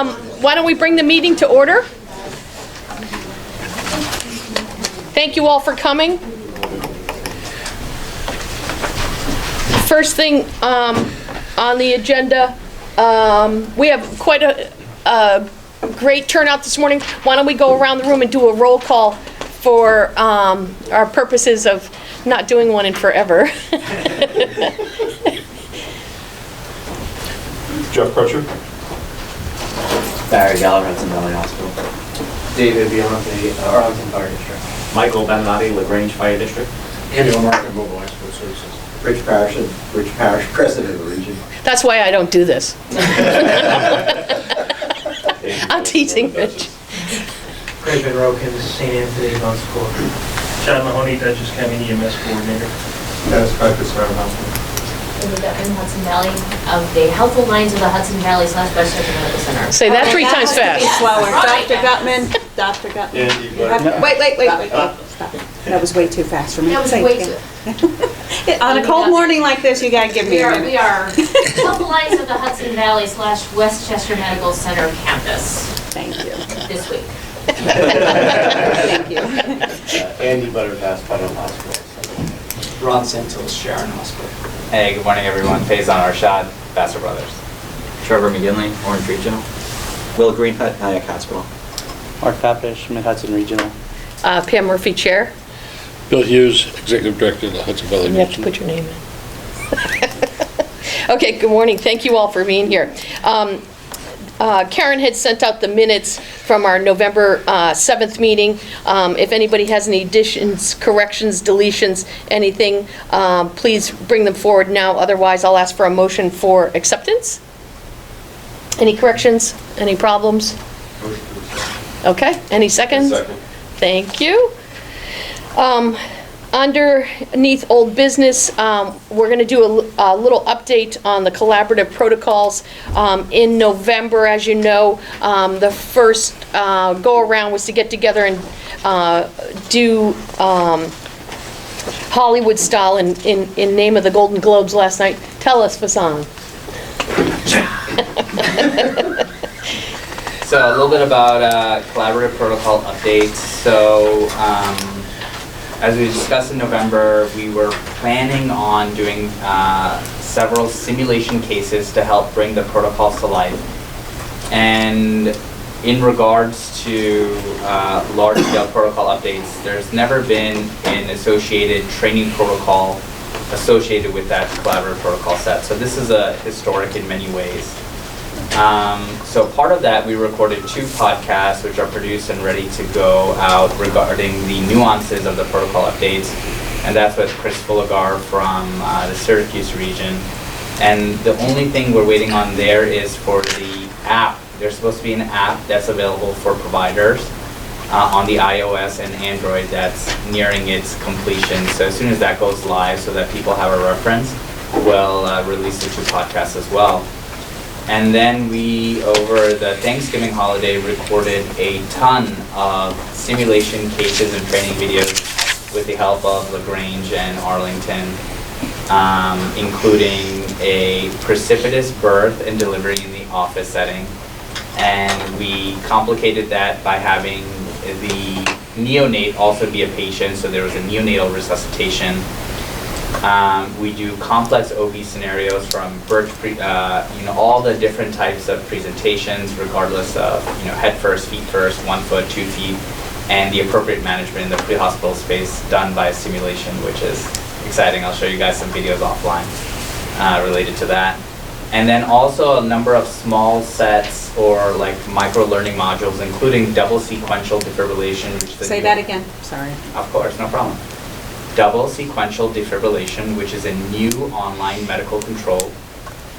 Why don't we bring the meeting to order? Thank you all for coming. First thing on the agenda, we have quite a great turnout this morning. Why don't we go around the room and do a roll call for our purposes of not doing one in forever. Jeff Crutcher. Barry Geller, Hudson Valley Hospital. David Bionte, Arlington Fire District. Michael Benanati, LaGrange Fire District. Andy Martin, Mobile Expert Services. Rich Parish, President of the region. That's why I don't do this. I'm teasing Rich. Craig Van Roken, St. Anthony, Von School. John Mahoney, Dutchess County EMS Coordinator. Dennis Crackers, Fire Hospital. In Hudson Valley, of the Health Alliance of the Hudson Valley / Westchester Medical Center. Say that 3 times fast. Slower. Right. Dr. Gutman. Andy Butter. Wait. Stop. That was way too fast for me. That was Say it way again. too. On a cold morning like this, you gotta give me a minute. We are Health Alliance of the Hudson Valley / Westchester Medical Center campus Thank you. this week. Thank you. Andy Butterpass, Federal Hospital. Ron Santos, Sharon Hospital. Hey, good morning everyone. Faison Arshad, Vassar Brothers. Trevor McGinley, Orange Regional. Will Greenhut, Nyack Hospital. Mark Papish, Mid-Hudson Regional. Pam Murphy, Chair. Bill Hughes, Executive Director of the Hudson Valley You have to put your name in. Okay, good morning. Thank you all for being here. Karen had sent out the minutes from our November 7th meeting. If anybody has any additions, corrections, deletions, anything, please bring them forward now. Otherwise, I'll ask for a motion for acceptance. Any corrections? Any problems? Okay, any seconds? Second. Thank you. Underneath old business, we're going to do a little update on the collaborative protocols. In November, as you know, the first go-around was to get together and do Hollywood style in name of the Golden Globes last night. Tell us, Fasan. So a little bit about collaborative protocol updates. So as we discussed in November, we were planning on doing several simulation cases to help bring the protocols to life. And in regards to large-scale protocol updates, there's never been an associated training protocol associated with that collaborative protocol set. So this is a historic in many ways. So part of that, we recorded 2 podcasts which are produced and ready to go out regarding the nuances of the protocol updates. And that's with Chris Fulligar from the Syracuse region. And the only thing we're waiting on there is for the app. There's supposed to be an app that's available for providers on the iOS and Android that's nearing its completion. So as soon as that goes live so that people have a reference, we'll release the 2 podcasts as well. And then we, over the Thanksgiving holiday, recorded a ton of simulation cases and training videos with the help of LaGrange and Arlington, including a precipitous birth and delivery in the office setting. And we complicated that by having the neonate also be a patient, so there was a neonatal resuscitation. We do complex OB scenarios from birth, all the different types of presentations, regardless of, head first, feet first, 1 foot, 2 feet, and the appropriate management in the pre-hospital space done by simulation, which is exciting. I'll show you guys some videos offline related to that. And then also a number of small sets or like micro learning modules, including double sequential defibrillation. Which Say that again, sorry. Of course, no problem. Double sequential defibrillation, which is a new online medical control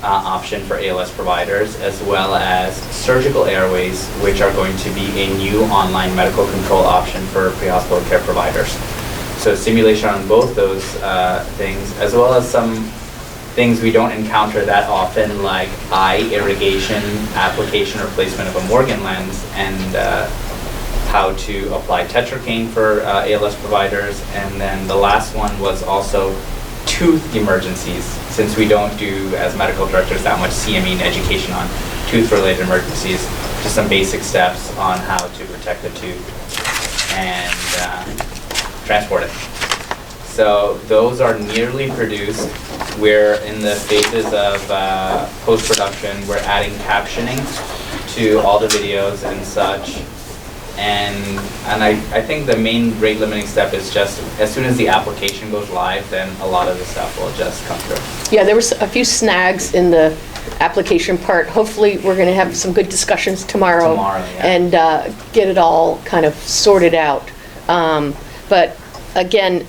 option for ALS providers, as well as surgical airways, which are going to be a new online medical control option for pre-hospital care providers. So simulation on both those things, as well as some things we don't encounter that often, like eye irrigation, application or placement of a Morgan lens, and how to apply tetracaine for ALS providers. And then the last one was also tooth emergencies, since we don't do, as medical directors, that much CME and education on tooth-related emergencies. just some basic steps on how to protect the tube and transport it. So those are nearly produced. We're in the phases of post-production. We're adding captioning to all the videos and such. And I think the main rate limiting step is just as soon as the application goes live, then a lot of the stuff will just come through. Yeah, there was a few snags in the application part. Hopefully, we're going to have some good discussions tomorrow. Tomorrow, yeah. And get it all kind of sorted out. But again,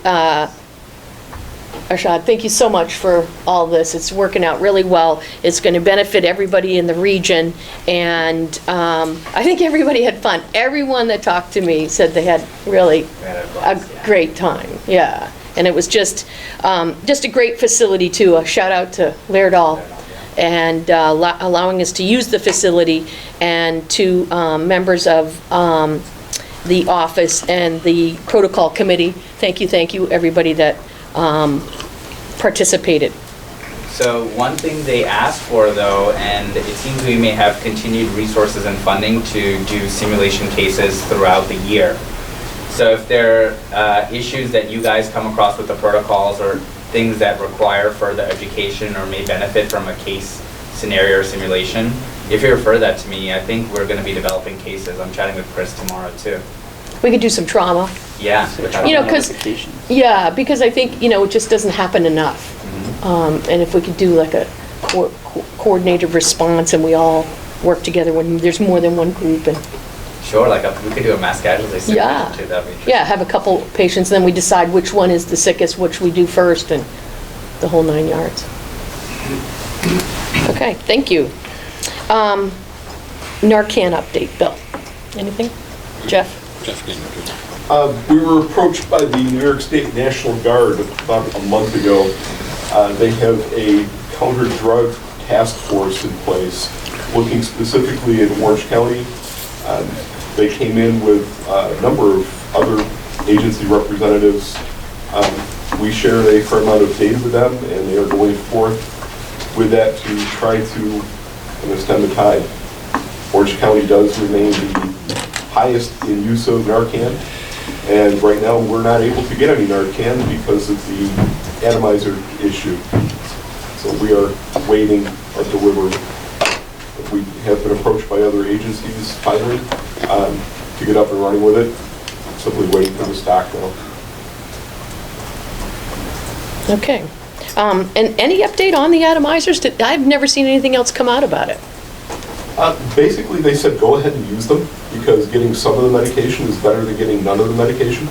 Arshad, thank you so much for all this. It's working out really well. It's going to benefit everybody in the region, and I think everybody had fun. Everyone that talked to me said they had really We had a a blast, yeah. great time. Yeah, and it was just a great facility too. A shout out to Laerdal and allowing us to use the facility, and to members of the office and the protocol committee. Thank you, everybody that participated. So one thing they asked for though, and it seems we may have continued resources and funding to do simulation cases throughout the year. So if there are issues that you guys come across with the protocols or things that require further education or may benefit from a case scenario or simulation, if you refer that to me, I think we're going to be developing cases. I'm chatting with Chris tomorrow too. We could do some trauma. Yeah. without- You know, because I think, it just doesn't happen enough. And if we could do like a coordinated response and we all work together when there's more than one group, and Sure, we could do a mass casualty simulation too. That'd be interesting. have a couple patients, then we decide which one is the sickest, which we do first, and the whole 9 yards. Okay, thank you. Narcan update, Bill. Anything? Jeff? We were approached by the New York State National Guard about a month ago. They have a counter-drug task force in place looking specifically at Orange County. They came in with a number of other agency representatives. We shared a fair amount of data with them, and they are going forth with that to try to stem the tide. Orange County does remain the highest in use of Narcan, and right now we're not able to get any Narcan because of the atomizer issue. So we are waiting our delivery. We have been approached by other agencies finally to get up and running with it. Simply waiting for the stock now. Okay. And any update on the atomizers? I've never seen anything else come out about it. Basically, they said go ahead and use them because getting some of the medication is better than getting none of the medication.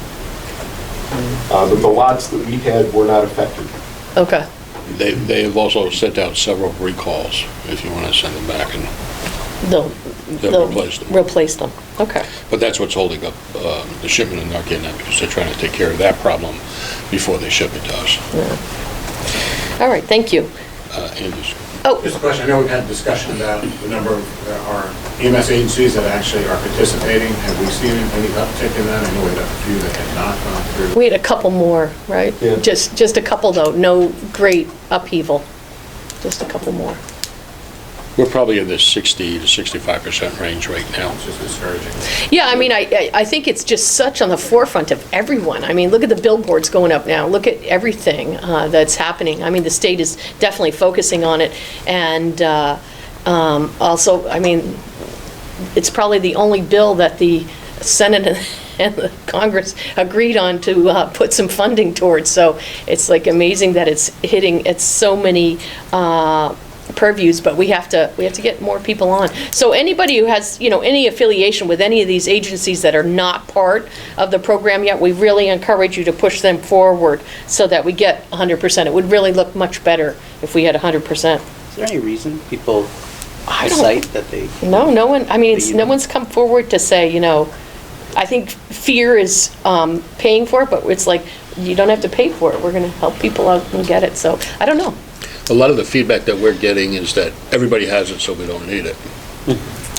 But the lots that we had were not affected. Okay. They have also sent out several recalls if you want to send them back, and They'll replace them. replace them. Okay. But that's what's holding up the shipment of Narcan now, because they're trying to take care of that problem before they ship it to us. Yeah. All right, thank you. Andy's. Oh, Just a question, I know we've had discussion about the number of our EMS agencies that actually are participating. Have we seen any uptick in that? I know we had a few that had not gone through. we had a couple more, right? Yeah. Just a couple, though. No great upheaval. Just a couple more. We're probably in the 60 to 65% range right now. It's just discouraging. Yeah, I mean, I think it's just such on the forefront of everyone. I mean, look at the billboards going up now. Look at everything that's happening. I mean, the state is definitely focusing on it. And also, I mean, it's probably the only bill that the Senate and the Congress agreed on to put some funding towards. So it's like amazing that it's hitting at so many purviews, but we have to get more people on. So anybody who has, any affiliation with any of these agencies that are not part of the program yet, we really encourage you to push them forward so that we get 100%. It would really look much better if we had 100%. Is there any reason people I don't- cite that they? No one, I mean, They no even- one's come forward to say, I think fear is paying for it, but it's like, you don't have to pay for it. We're going to help people out and get it. So, I don't know. A lot of the feedback that we're getting is that everybody has it, so we don't need it.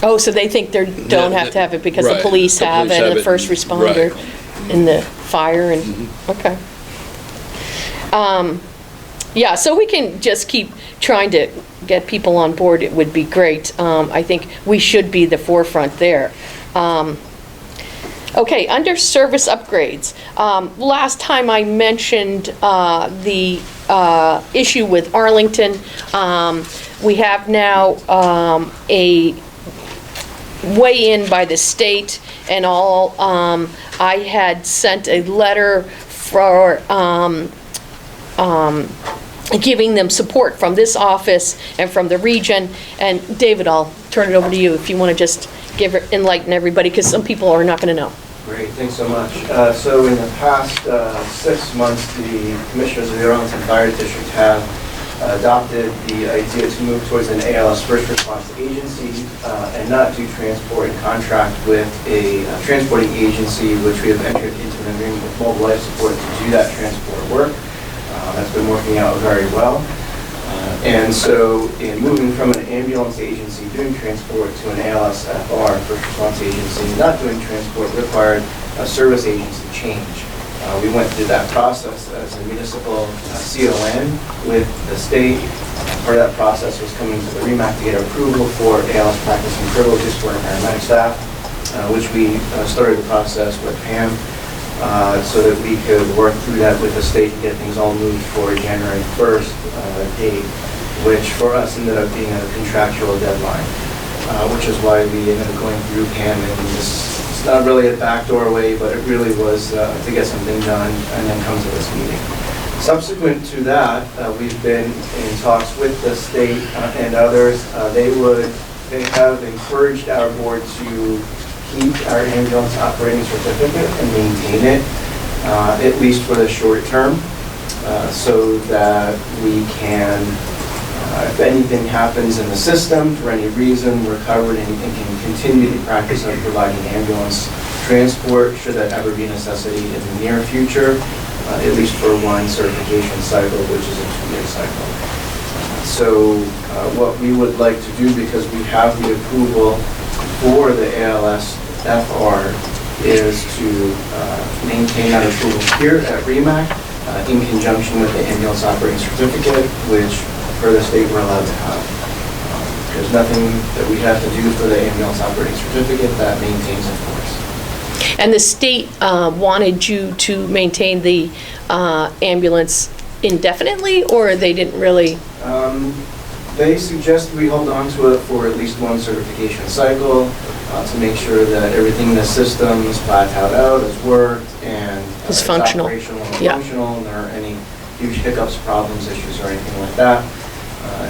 Oh, so they think they don't have to have it because the Right, police the have police it, have and the it, first responder, right. and the fire, and, okay. Yeah, so we can just keep trying to get people on board, it would be great. I think we should be the forefront there. Okay, under service upgrades, last time I mentioned the issue with Arlington. We have now a weigh-in by the state and all. I had sent a letter for giving them support from this office and from the region. And David, I'll turn it over to you if you want to just enlighten everybody, because some people are not going to know. Great, thanks so much. So in the past 6 months, the commissioners of the Arlington Fire District have adopted the idea to move towards an ALS first response agency and not do transport and contract with a transporting agency, which we have entered into an agreement with Mobile Life Support to do that transport work. That's been working out very well. And so in moving from an ambulance agency doing transport to an ALS-FR, first response agency, not doing transport required a service agency change. We went through that process as a municipal CON with the state. Part of that process was coming to the REMAC to get approval for ALS practice and privileges for our paramedic staff, which we started the process with Pam so that we could work through that with the state and get things all moved for a January 1st date, which for us ended up being a contractual deadline, which is why we ended up going through Pam, and it's not really a backdoor way, but it really was to get something done and then come to this meeting. Subsequent to that, we've been in talks with the state and others. They have encouraged our board to keep our ambulance operating certificate and maintain it, at least for the short term, so that we can, if anything happens in the system for any reason, we're covered and can continue the practice of providing ambulance transport should that ever be a necessity in the near future, at least for one certification cycle, which is a 2-year cycle. So what we would like to do, because we have the approval for the ALS-FR, is to maintain that approval here at REMAC in conjunction with the ambulance operating certificate, which for the state we're allowed to have. There's nothing that we have to do for the ambulance operating certificate that maintains in force. And the state wanted you to maintain the ambulance indefinitely, or they didn't really? They suggested we hold on to it for at least one certification cycle to make sure that everything in the system is flat-out out, has worked, and it's functional. Operational and yeah. functional, and there aren't any huge hiccups, problems, issues, or anything like that.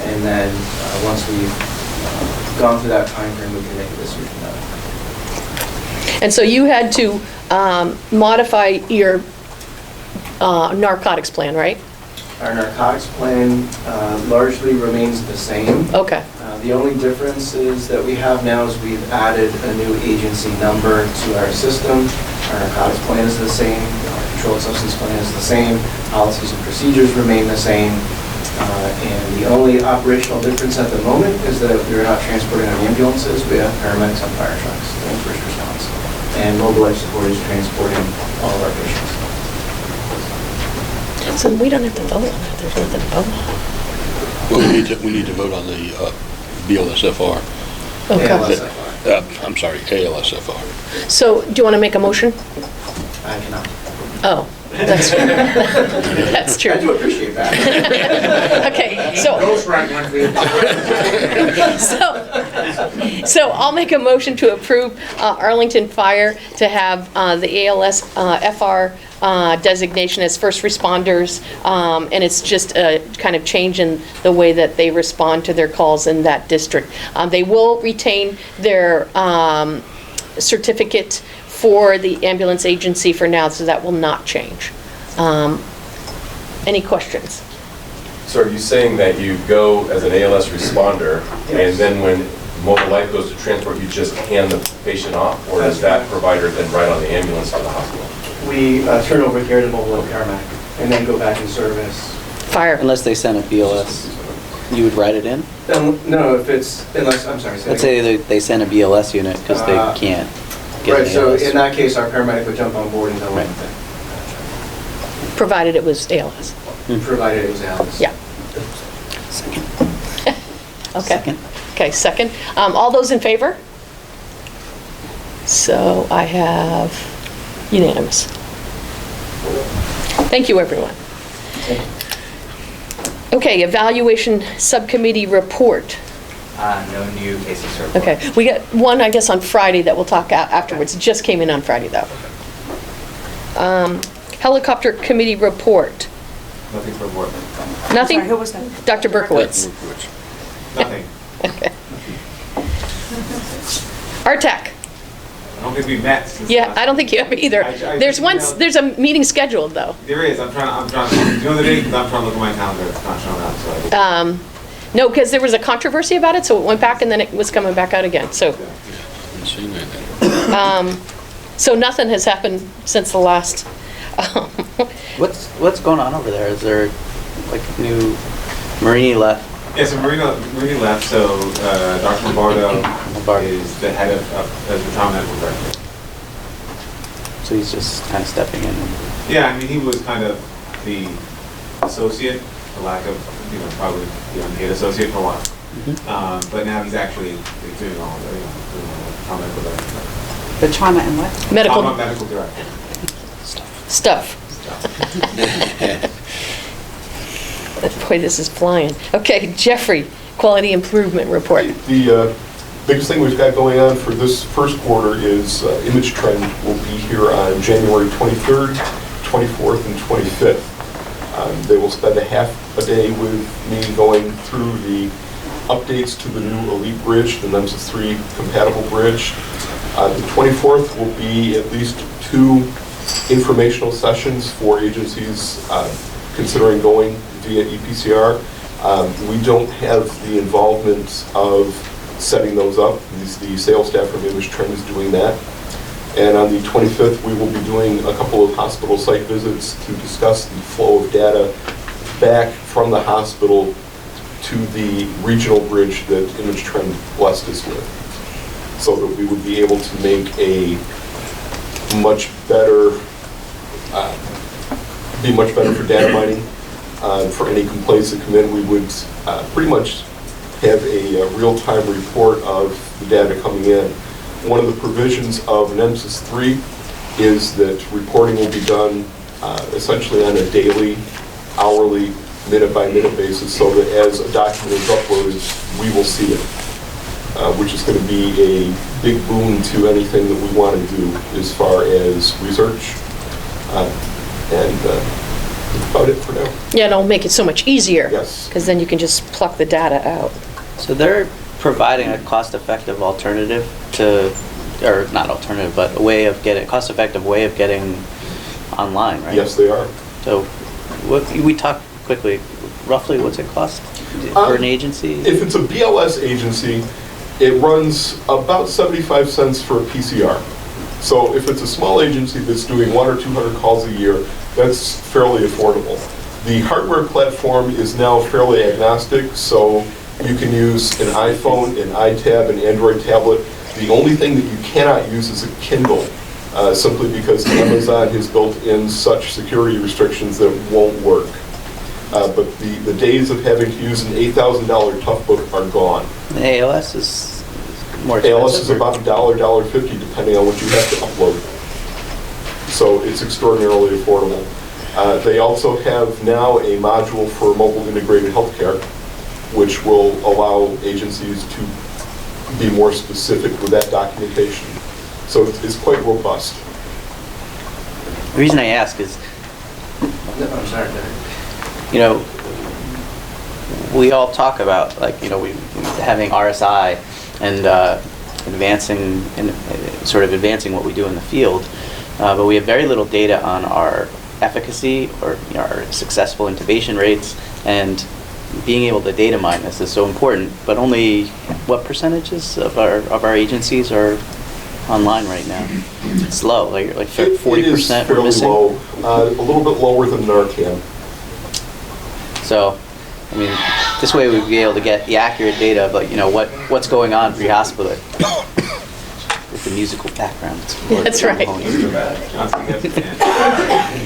And then once we've gone through that time frame, we can make a decision on it. And so you had to modify your narcotics plan, right? Our narcotics plan largely remains the same. Okay. The only difference is that we have now is we've added a new agency number to our system. Our narcotics plan is the same, our controlled substance plan is the same, policies and procedures remain the same. And the only operational difference at the moment is that we're not transporting on ambulances, we have paramedics on fire trucks doing first response. And Mobile Life Support is transporting all of our patients. So we don't have to vote on that, there's nothing to vote on. Well, we need to vote on the BLSFR. Okay. ALSFR. I'm sorry, ALSFR. So do you want to make a motion? I cannot. Oh, that's true. That's true. I do appreciate that. Okay, so. Ghostwrite one for you. So I'll make a motion to approve Arlington Fire to have the ALS FR designation as first responders, and it's just a kind of change in the way that they respond to their calls in that district. They will retain their certificate for the ambulance agency for now, so that will not change. Any questions? So are you saying that you go as an ALS responder, and then when Mobile Life goes to transport, you just hand the patient off, or does that provider then ride on the ambulance to the hospital? We turn over here to Mobile Life Paramedic and then go back in service. Fire. Unless they send a BLS, you would write it in? No, if it's, unless, I'm sorry. Let's say they send a BLS unit because they can't get Right, an so ALS. in that case, our paramedic would jump on board and go Right. with it. Provided it was ALS. Provided it was ALS. Yeah. Second. Okay. Second. Okay, second. All those in favor? So I have unanimous. Thank you, everyone. Okay, evaluation subcommittee report. No new cases to report. Okay, we got one, I guess, on Friday that we'll talk afterwards. It just came in on Friday, though. Helicopter committee report. Nothing for board. Nothing? Sorry, who was that? Dr. Berkowitz. Nothing. Okay. RTAC. I don't think we've met since. Yeah, I don't think you have either. There's one, there's a meeting scheduled, though. There is, I'm trying, do you know the date? Because I'm trying to look at my calendar, it's not showing up, so I. No, because there was a controversy about it, so it went back and then it was coming back out again, so. Haven't seen anything. So nothing has happened since the last. What's going on over there? Is there like new Marini left? Yeah, so Marina left, so Dr. Lombardo is the head of as the town medical director. So he's just kind of stepping in. Yeah, I mean, he was kind of the associate, for lack of, probably the unpaid associate for a while. But now he's actually doing all the, town medical director. The trauma and what? Medical. Trauma medical director. Stuff. Boy, this is flying. Okay, Jeffrey, quality improvement report. The biggest thing we've got going on for this first quarter is Image Trend will be here on January 23rd, 24th, and 25th. They will spend a half a day with me going through the updates to the new Elite Bridge, the Nemesis 3 compatible bridge. The 24th will be at least 2 informational sessions for agencies considering going via EPCR. We don't have the involvement of setting those up. The sales staff from Image Trend is doing that. And on the 25th, we will be doing a couple of hospital site visits to discuss the flow of data back from the hospital to the regional bridge that Image Trend blessed us with, so that we would be able to make a much better, be much better for data mining. For any complaints that come in, we would pretty much have a real-time report of the data coming in. One of the provisions of Nemesis 3 is that reporting will be done essentially on a daily, hourly, minute-by-minute basis, so that as a document is uploaded, we will see it, which is going to be a big boon to anything that we want to do as far as research. And that's about it for now. Yeah, it'll make it so much easier. Yes. Because then you can just pluck the data out. So they're providing a cost-effective alternative to, or not alternative, but a way of getting, cost-effective way of getting online, right? Yes, they are. So what, we talked quickly, roughly what's it cost for an agency? If it's a BLS agency, it runs about 75 cents for a PCR. So if it's a small agency that's doing 100 or 200 calls a year, that's fairly affordable. The hardware platform is now fairly agnostic, so you can use an iPhone, an iTab, an Android tablet. The only thing that you cannot use is a Kindle, simply because Amazon has built in such security restrictions that it won't work. But the days of having to use an $8,000 Toughbook are gone. The ALS is more expensive? ALS is about $1, $1.50, depending on what you have to upload. So it's extraordinarily affordable. They also have now a module for mobile integrated healthcare, which will allow agencies to be more specific with that documentation. So it's quite robust. The reason I ask is, I'm sorry, you know, we all talk about, like, you know, we having RSI and advancing what we do in the field, but we have very little data on our efficacy or, you know, our successful intubation rates, and being able to data mine this is so important. But only what percentages of our agencies are online right now? It's low, like 40% we're missing. Low, a little bit lower than Narcan. So, I mean, this way we'd be able to get the accurate data about, you know, what's going on pre-hospital with the musical background. That's right.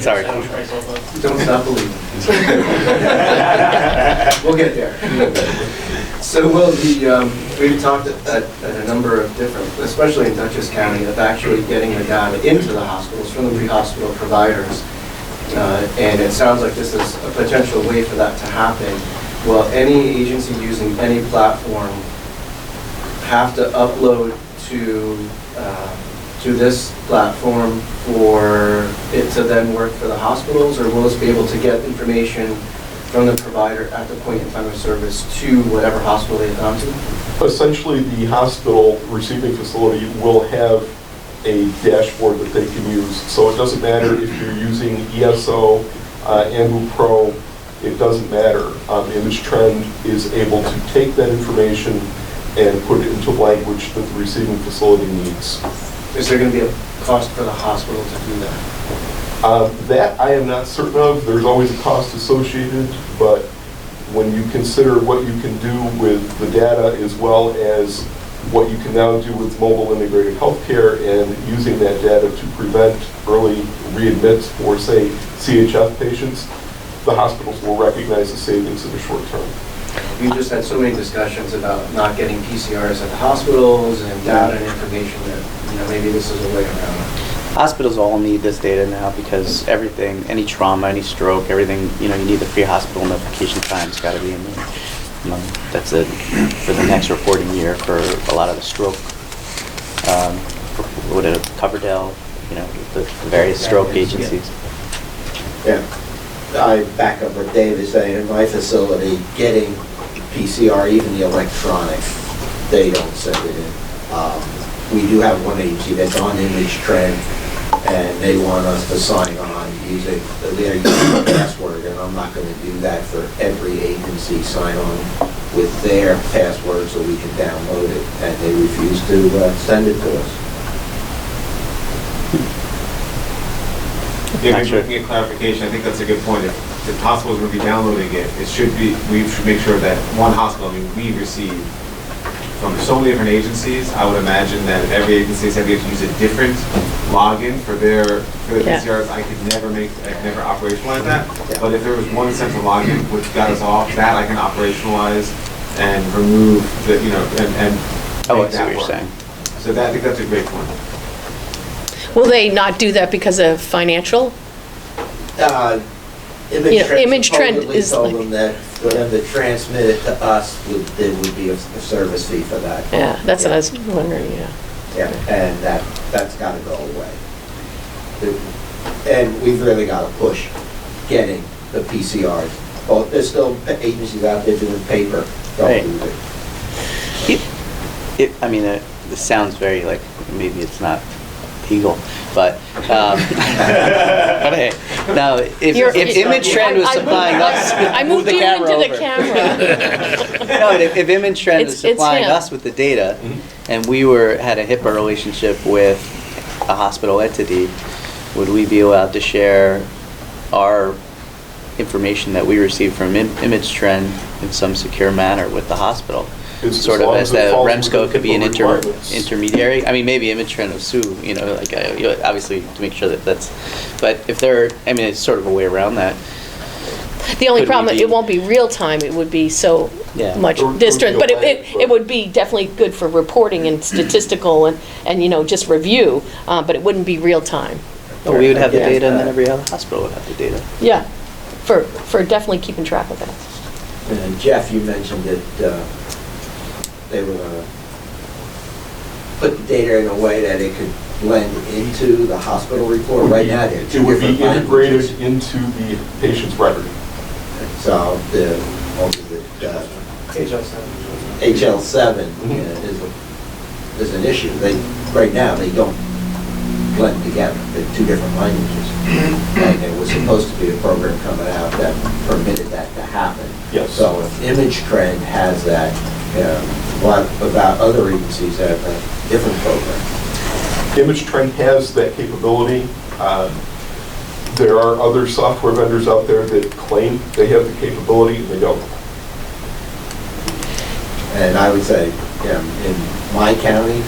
Sorry. Don't stop believing. We'll get there. So, well, we've talked at a number of different, especially in Dutchess County, of actually getting the data into the hospitals from the pre-hospital providers. And it sounds like this is a potential way for that to happen. Will any agency using any platform have to upload to this platform for it to then work for the hospitals, or will this be able to get information from the provider at the point in time of service to whatever hospital they've gone to? Essentially, the hospital receiving facility will have a dashboard that they can use. So it doesn't matter if you're using ESO, AMBU Pro, it doesn't matter. Image Trend is able to take that information and put it into language that the receiving facility needs. Is there going to be a cost for the hospital to do that? That I am not certain of. There's always a cost associated, but when you consider what you can do with the data as well as what you can now do with mobile integrated healthcare and using that data to prevent early readmits for, say, CHF patients, the hospitals will recognize the savings in the short term. We just had so many discussions about not getting PCRs at the hospitals and data and information that, maybe this is a way around it. Hospitals all need this data now because everything, any trauma, any stroke, everything, you need the pre-hospital notification time's got to be in there. That's it for the next reporting year for a lot of the stroke, Coverdell, the various stroke agencies. Yeah, I back up what Dave is saying. In my facility, getting PCR, even the electronic, they don't send it in. We do have one agency that's on Image Trend, and they want us to sign on using their password, and I'm not going to do that for every agency. Sign on with their password so we can download it, and they refuse to send it to us. Yeah, maybe looking at clarification, I think that's a good point. If hospitals will be downloading it, we should make sure that one hospital, we receive from so many different agencies. I would imagine that if every agency said we have to use a different login for the PCRs, I could never operationalize that. Yeah. But if there was one central login which got us off, that I can operationalize and remove the, and oh, I see what you're saying. So I think that's a great point. Will they not do that because of financial? Image Trend is told them that for them to transmit it to us, there would be a service fee for that. Yeah, that's what I was wondering, yeah. Yeah, and that's got to go away. And we've really got to push getting the PCRs. Well, there's still agencies out there doing paper. Right. This sounds very like, maybe it's not legal, but but hey, now if Image Trend was supplying us, I moved the you camera into the over. camera. No, if Image Trend is It's supplying him. us with the data, and we had a HIPAA relationship with a hospital entity, would we be allowed to share our information that we receive from Image Trend in some secure manner with the hospital? Sort of as the REMSCO could be an intermediary. I mean, maybe Image Trend will sue, obviously to make sure that that's, but if it's sort of a way around that. The only problem, it won't be real time, it would be so much distant, but it would be definitely good for reporting and statistical and just review, but it wouldn't be real time. Oh, we would have the data and then every other hospital would have the data. Yeah, for definitely keeping track of that. And Jeff, you mentioned that they were going to put the data in a way that it could blend into the hospital report. Right now, it would be integrated into the patient's record. So HL7 is an issue. Right now they don't blend together. They're two different languages, and there was supposed to be a program coming out that permitted that to happen. Yes. So if Image Trend has that, what about other agencies that have a different program? Image Trend has that capability. There are other software vendors out there that claim they have the capability, and they don't. And I would say, in my county,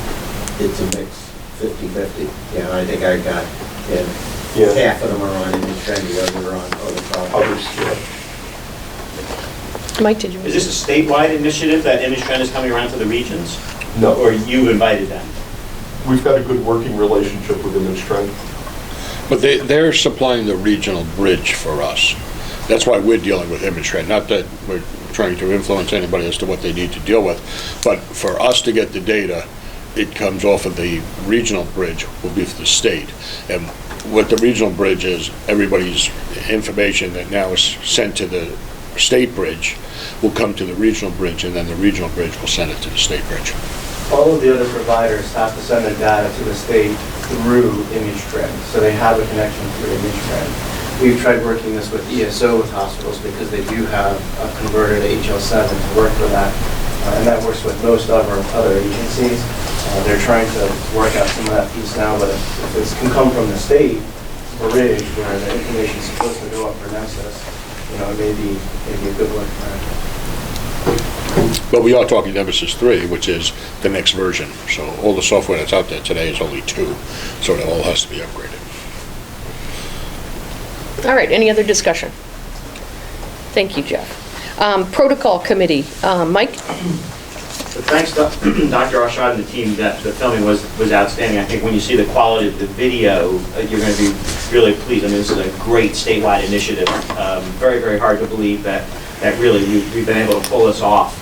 it's a mix, 50-50. I think I got half of them are on Image Trend, the others are on other software. Others, Mike, did you? Is this a statewide initiative that Image Trend is coming around to the regions? No. Or you invited them? We've got a good working relationship with Image Trend. But they're supplying the regional bridge for us. That's why we're dealing with Image Trend, not that we're trying to influence anybody as to what they need to deal with. But for us to get the data, it comes off of the regional bridge, will be for the state. And what the regional bridge is, everybody's information that now is sent to the state bridge will come to the regional bridge, and then the regional bridge will send it to the state bridge. All of the other providers have to send their data to the state through Image Trend, so they have a connection through Image Trend. We've tried working this with ESO with hospitals because they do have a converter to HL7 to work for that, and that works with most of our other agencies. They're trying to work out some of that piece now, but if it can come from the state bridge where the information is supposed to go up for Nexus, it may be a good one for that. But we are talking Nemesis 3, which is the next version. So all the software that's out there today is only 2, so it all has to be upgraded. All right, any other discussion? Thank you, Jeff. Protocol Committee, Mike? Thanks, Dr. Arshad and the team. The filming was outstanding. I think when you see the quality of the video, you're going to be really pleased. I mean, this is a great statewide initiative. Very, very hard to believe that really we've been able to pull this off.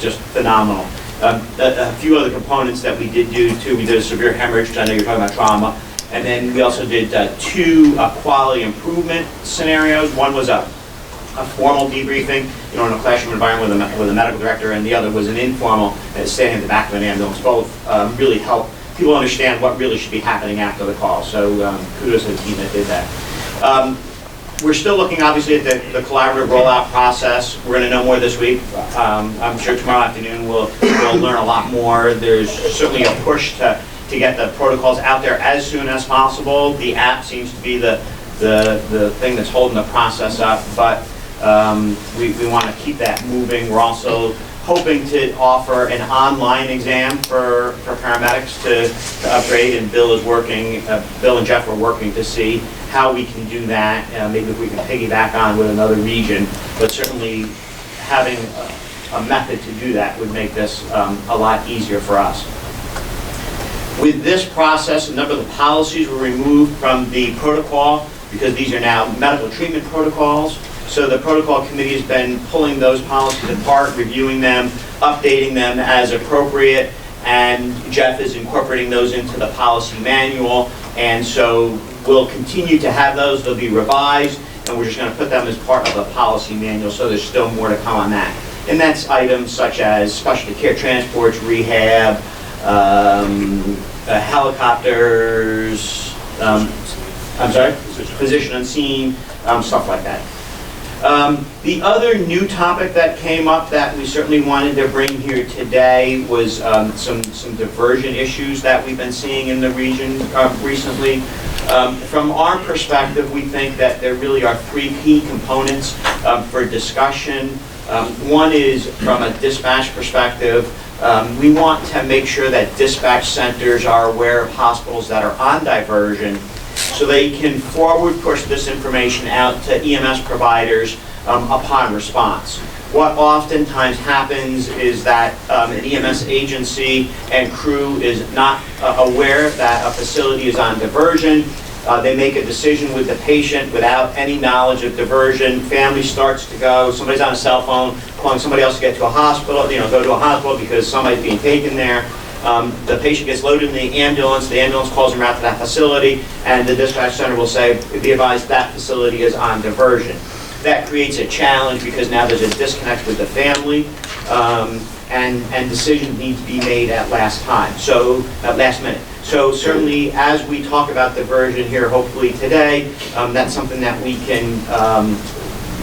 Just phenomenal. A few other components that we did do too. We did a severe hemorrhage, which I know you're talking about trauma. And then we also did 2 quality improvement scenarios. One was a formal debriefing, in a classroom environment with a medical director, and the other was an informal, standing at the back of an ambulance. Both really help people understand what really should be happening after the call. So kudos to the team that did that. We're still looking, obviously, at the collaborative rollout process. We're going to know more this week. I'm sure tomorrow afternoon we'll learn a lot more. There's certainly a push to get the protocols out there as soon as possible. The app seems to be the thing that's holding the process up, but we want to keep that moving. We're also hoping to offer an online exam for paramedics to upgrade, and Bill and Jeff are working to see how we can do that. Maybe if we can piggyback on with another region, but certainly having a method to do that would make this a lot easier for us. With this process, a number of the policies were removed from the protocol because these are now medical treatment protocols. So the protocol committee has been pulling those policies apart, reviewing them, updating them as appropriate, and Jeff is incorporating those into the policy manual. And so we'll continue to have those. They'll be revised, and we're just going to put them as part of the policy manual, so there's still more to come on that. And that's items such as specialty care transports, rehab, helicopters, physician unseen, stuff like that. The other new topic that came up that we certainly wanted to bring here today was some diversion issues that we've been seeing in the region recently. From our perspective, we think that there really are 3 key components for discussion. One is from a dispatch perspective. We want to make sure that dispatch centers are aware of hospitals that are on diversion, so they can forward push this information out to EMS providers upon response. What oftentimes happens is that an EMS agency and crew is not aware that a facility is on diversion. They make a decision with the patient without any knowledge of diversion. Family starts to go, somebody's on a cell phone calling somebody else to get to a hospital, go to a hospital because somebody's being taken there. The patient gets loaded in the ambulance calls them out to that facility, and the dispatch center will say, be advised that facility is on diversion. That creates a challenge because now there's a disconnect with the family, and decisions need to be made at last minute. So certainly, as we talk about diversion here, hopefully today, that's something that we can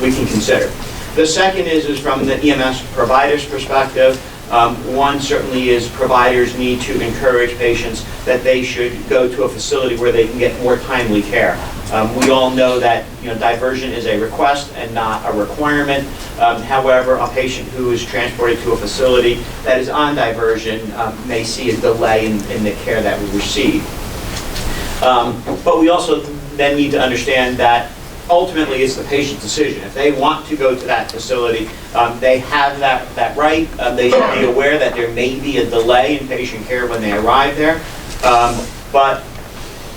consider. The second is from the EMS provider's perspective. One certainly is providers need to encourage patients that they should go to a facility where they can get more timely care. We all know that diversion is a request and not a requirement. However, a patient who is transported to a facility that is on diversion may see a delay in the care that we receive. But we also then need to understand that ultimately, it's the patient's decision. If they want to go to that facility, they have that right. They should be aware that there may be a delay in patient care when they arrive there. But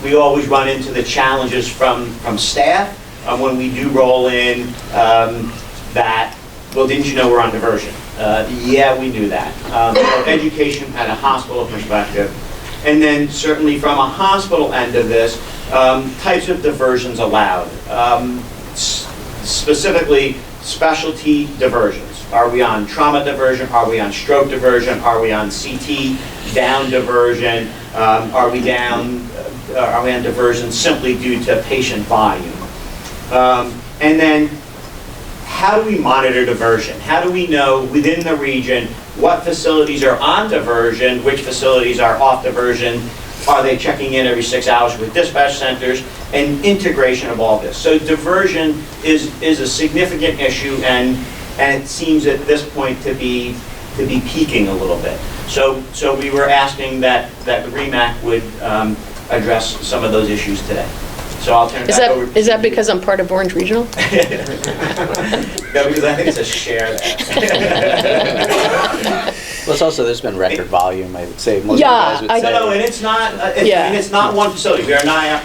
we always run into the challenges from staff when we do roll in that, well, didn't you know we're on diversion? Yeah, we knew that. So education at a hospital perspective. And then certainly from a hospital end of this, types of diversions allowed. Specifically, specialty diversions. Are we on trauma diversion? Are we on stroke diversion? Are we on CT down diversion? Are we on diversion simply due to patient volume? And then, how do we monitor diversion? How do we know within the region what facilities are on diversion, which facilities are off diversion? Are they checking in every 6 hours with dispatch centers? And integration of all this. So diversion is a significant issue, and it seems at this point to be peaking a little bit. So we were asking that the REMAC would address some of those issues today. So I'll turn it back over to Is that because I'm part of Orange Regional? No, because I think it's a share there. Plus also, there's been record volume, I would say. Most Yeah, of you guys would say. No, and it's not, Yeah. it's not one facility. We are not,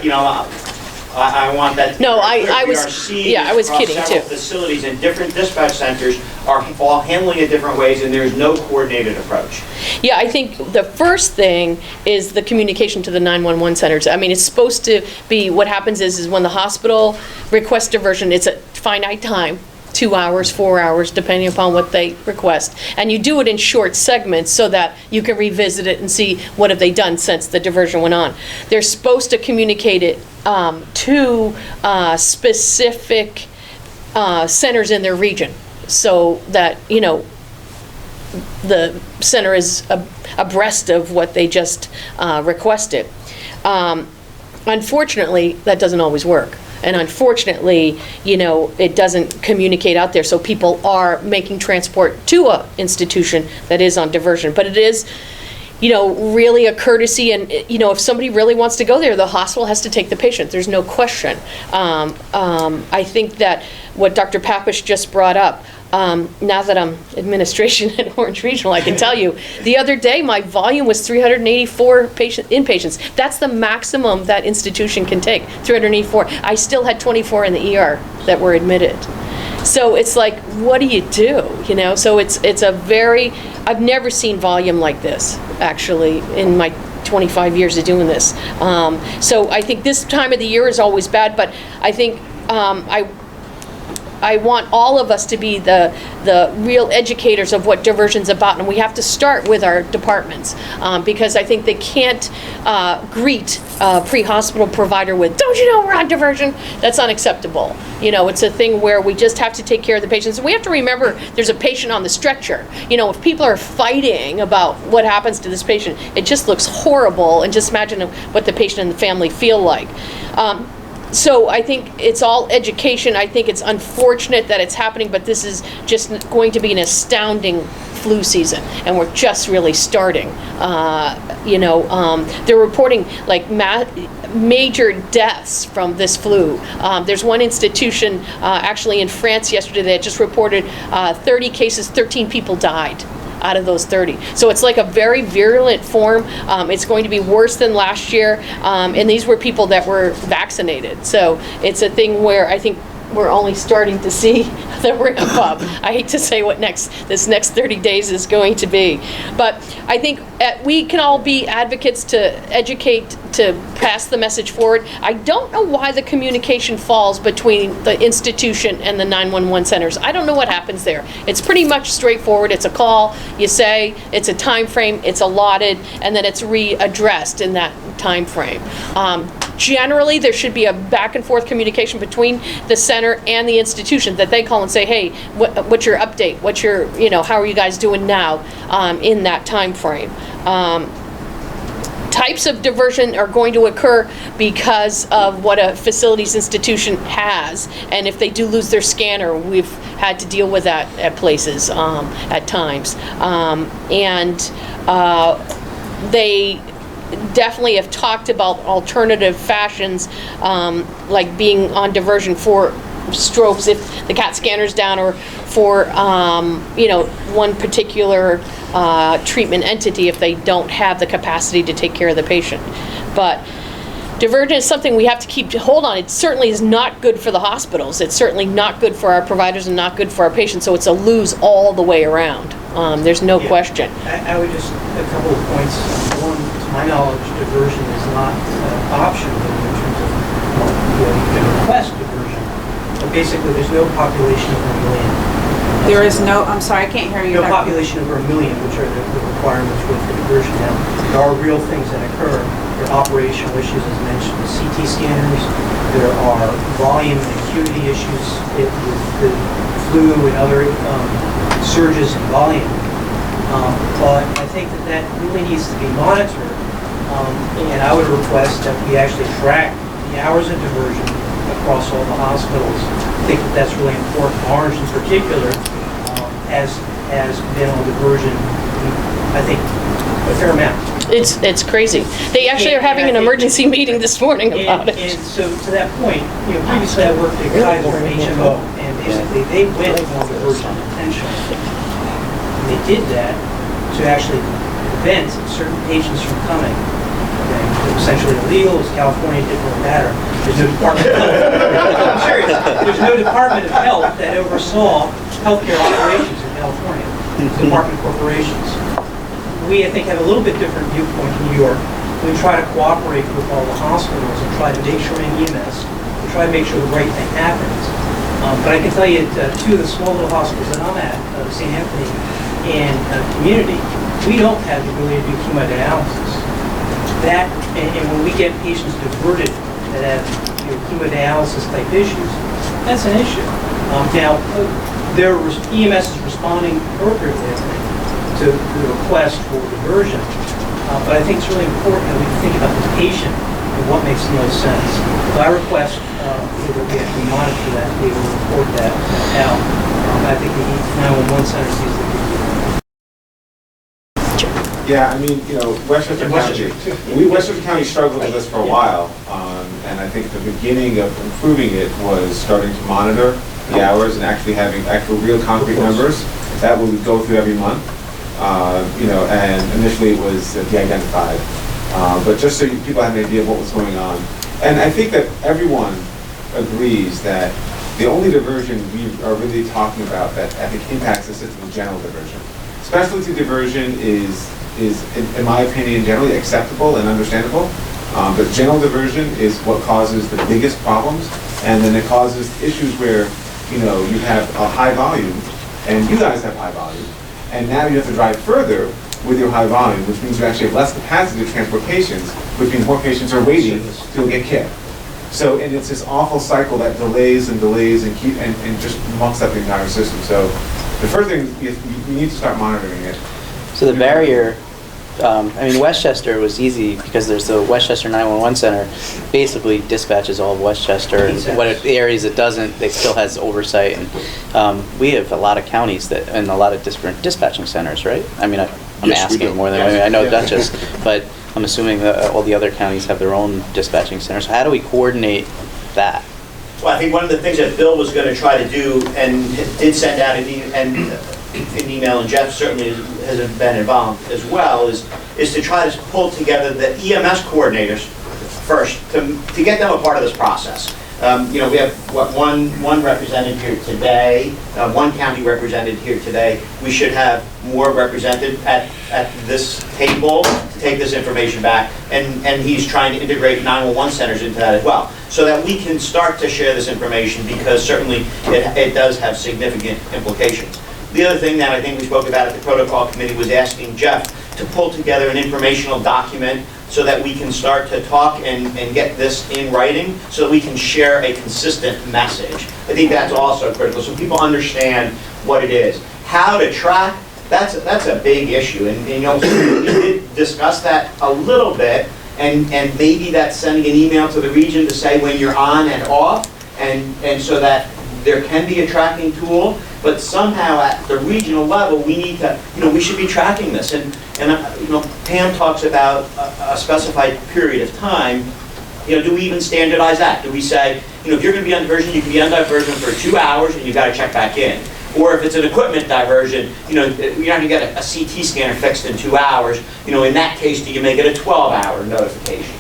I want that to be No, very clear. I We was- are seeing yeah, I was across kidding, several too. facilities and different dispatch centers are all handling it different ways, and there's no coordinated approach. Yeah, I think the first thing is the communication to the 911 centers. I mean, it's supposed to be, what happens is when the hospital requests diversion, it's a finite time, 2 hours, 4 hours, depending upon what they request. And you do it in short segments so that you can revisit it and see what have they done since the diversion went on. They're supposed to communicate it to specific centers in their region so that, the center is abreast of what they just requested. Unfortunately, that doesn't always work. And unfortunately, it doesn't communicate out there, so people are making transport to an institution that is on diversion. But it is, really a courtesy, and, if somebody really wants to go there, the hospital has to take the patient. There's no question. I think that what Dr. Papish just brought up, now that I'm administration at Orange Regional, I can tell you, the other day, my volume was 384 inpatients. That's the maximum that institution can take, 384. I still had 24 in the ER that were admitted. So it's like, what do you do? So it's a very, I've never seen volume like this, actually, in my 25 years of doing this. So I think this time of the year is always bad, but I think I want all of us to be the real educators of what diversion's about, and we have to start with our departments, because I think they can't greet a pre-hospital provider with, "Don't you know we're on diversion?" That's unacceptable. It's a thing where we just have to take care of the patients. And we have to remember there's a patient on the stretcher. If people are fighting about what happens to this patient, it just looks horrible, and just imagine what the patient and the family feel like. So I think it's all education. I think it's unfortunate that it's happening, but this is just going to be an astounding flu season, and we're just really starting. They're reporting like major deaths from this flu. There's one institution actually in France yesterday that just reported 30 cases, 13 people died out of those 30. So it's like a very virulent form. It's going to be worse than last year, and these were people that were vaccinated. So it's a thing where I think we're only starting to see the ramp up. I hate to say what this next 30 days is going to be. But I think we can all be advocates to educate, to pass the message forward. I don't know why the communication falls between the institution and the 911 centers. I don't know what happens there. It's pretty much straightforward. It's a call, you say, it's a time frame, it's allotted, and then it's readdressed in that time frame. Generally, there should be a back and forth communication between the center and the institution that they call and say, "Hey, what's your update? What's your, how are you guys doing now in that time frame?" Types of diversion are going to occur because of what a facilities institution has, and if they do lose their scanner, we've had to deal with that at places at times, and they definitely have talked about alternative fashions, like being on diversion for strokes if the CAT scanner's down, or for, one particular treatment entity if they don't have the capacity to take care of the patient. But diversion is something we have to keep hold on. It certainly is not good for the hospitals. It's certainly not good for our providers and not good for our patients, so it's a lose all the way around. There's no question. I would just, a couple of points. One, to my knowledge, diversion is not optional in terms of, you can request diversion. But basically, there's no population over 1 million. There is no, I'm sorry, I can't hear you. No population over 1 million, which are the requirements for diversion. Now, there are real things that occur. There are operational issues, as mentioned, with CT scanners. There are volume and acuity issues with the flu and other surges in volume. But I think that really needs to be monitored. And I would request that we actually track the hours of diversion across all the hospitals. I think that's really important. Orange in particular has been on diversion, I think, a fair amount. It's crazy. They actually are having an emergency meeting this morning about it. And so to that point, previously I worked at Kaiser HMO, and basically they went on diversion intentionally. And they did that to actually prevent certain patients from coming. Okay? It was essentially illegal. It was California, it didn't really matter. There's no Department of Health. I'm serious. There's no Department of Health that oversaw healthcare operations in California. It's the Department of Corporations. We, I think, have a little bit different viewpoint in New York. We try to cooperate with all the hospitals and try to make sure in EMS, we try to make sure the right thing happens. But I can tell you, two of the small little hospitals that I'm at, St. Anthony and Community, we don't have the ability to do hemodialysis. That, and when we get patients diverted that have hemodialysis type issues, that's an issue. Now, their EMS is responding appropriately, I think, to the request for diversion. But I think it's really important that we think about the patient and what makes the most sense. So I request that we actually monitor that, we will report that out. I think the 911 center sees the Yeah, I mean, Westchester County struggled with this for a while, and I think the beginning of improving it was starting to monitor the hours and actually having actual real concrete numbers that we would go through every month. And initially it was de-identified, but just so people have an idea of what was going on. And I think that everyone agrees that the only diversion we are really talking about that I think impacts the system is general diversion. Specialty diversion is in my opinion, generally acceptable and understandable, but general diversion is what causes the biggest problems, and then it causes issues where, you have a high volume, and you guys have high volume, and now you have to drive further with your high volume, which means you actually have less capacity to transport patients, which means more patients are waiting to get care. So, and it's this awful cycle that delays and delays and just mucks up the entire system. So, the first thing is you need to start monitoring it. So the barrier, Westchester was easy because there's the Westchester 911 Center basically dispatches all of Westchester, and what the areas it doesn't, it still has oversight. And we have a lot of counties and a lot of different dispatching centers, right? I'm Yes, we asking do. more than I know Dutchess, but I'm assuming that all the other counties have their own dispatching centers. So how do we coordinate that? Well, I think one of the things that Bill was going to try to do, and did send out an email, and Jeff certainly has been involved as well, is to try to pull together the EMS coordinators first, to get them a part of this process. We have one represented here today, one county represented here today. We should have more represented at this table to take this information back, and he's trying to integrate 911 centers into that as well, so that we can start to share this information, because certainly it does have significant implications. The other thing that I think we spoke about at the protocol committee was asking Jeff to pull together an informational document so that we can start to talk and get this in writing, so that we can share a consistent message. I think that's also critical, so people understand what it is. How to track, that's a big issue, and we did discuss that a little bit, and maybe that's sending an email to the region to say when you're on and off, and so that there can be a tracking tool. But somehow at the regional level, we need to, we should be tracking this. And Pam talks about a specified period of time. Do we even standardize that? Do we say, if you're going to be on diversion, you can be on diversion for 2 hours and you've got to check back in? Or if it's an equipment diversion, you're not going to get a CT scanner fixed in 2 hours. In that case, do you make it a 12-hour notification?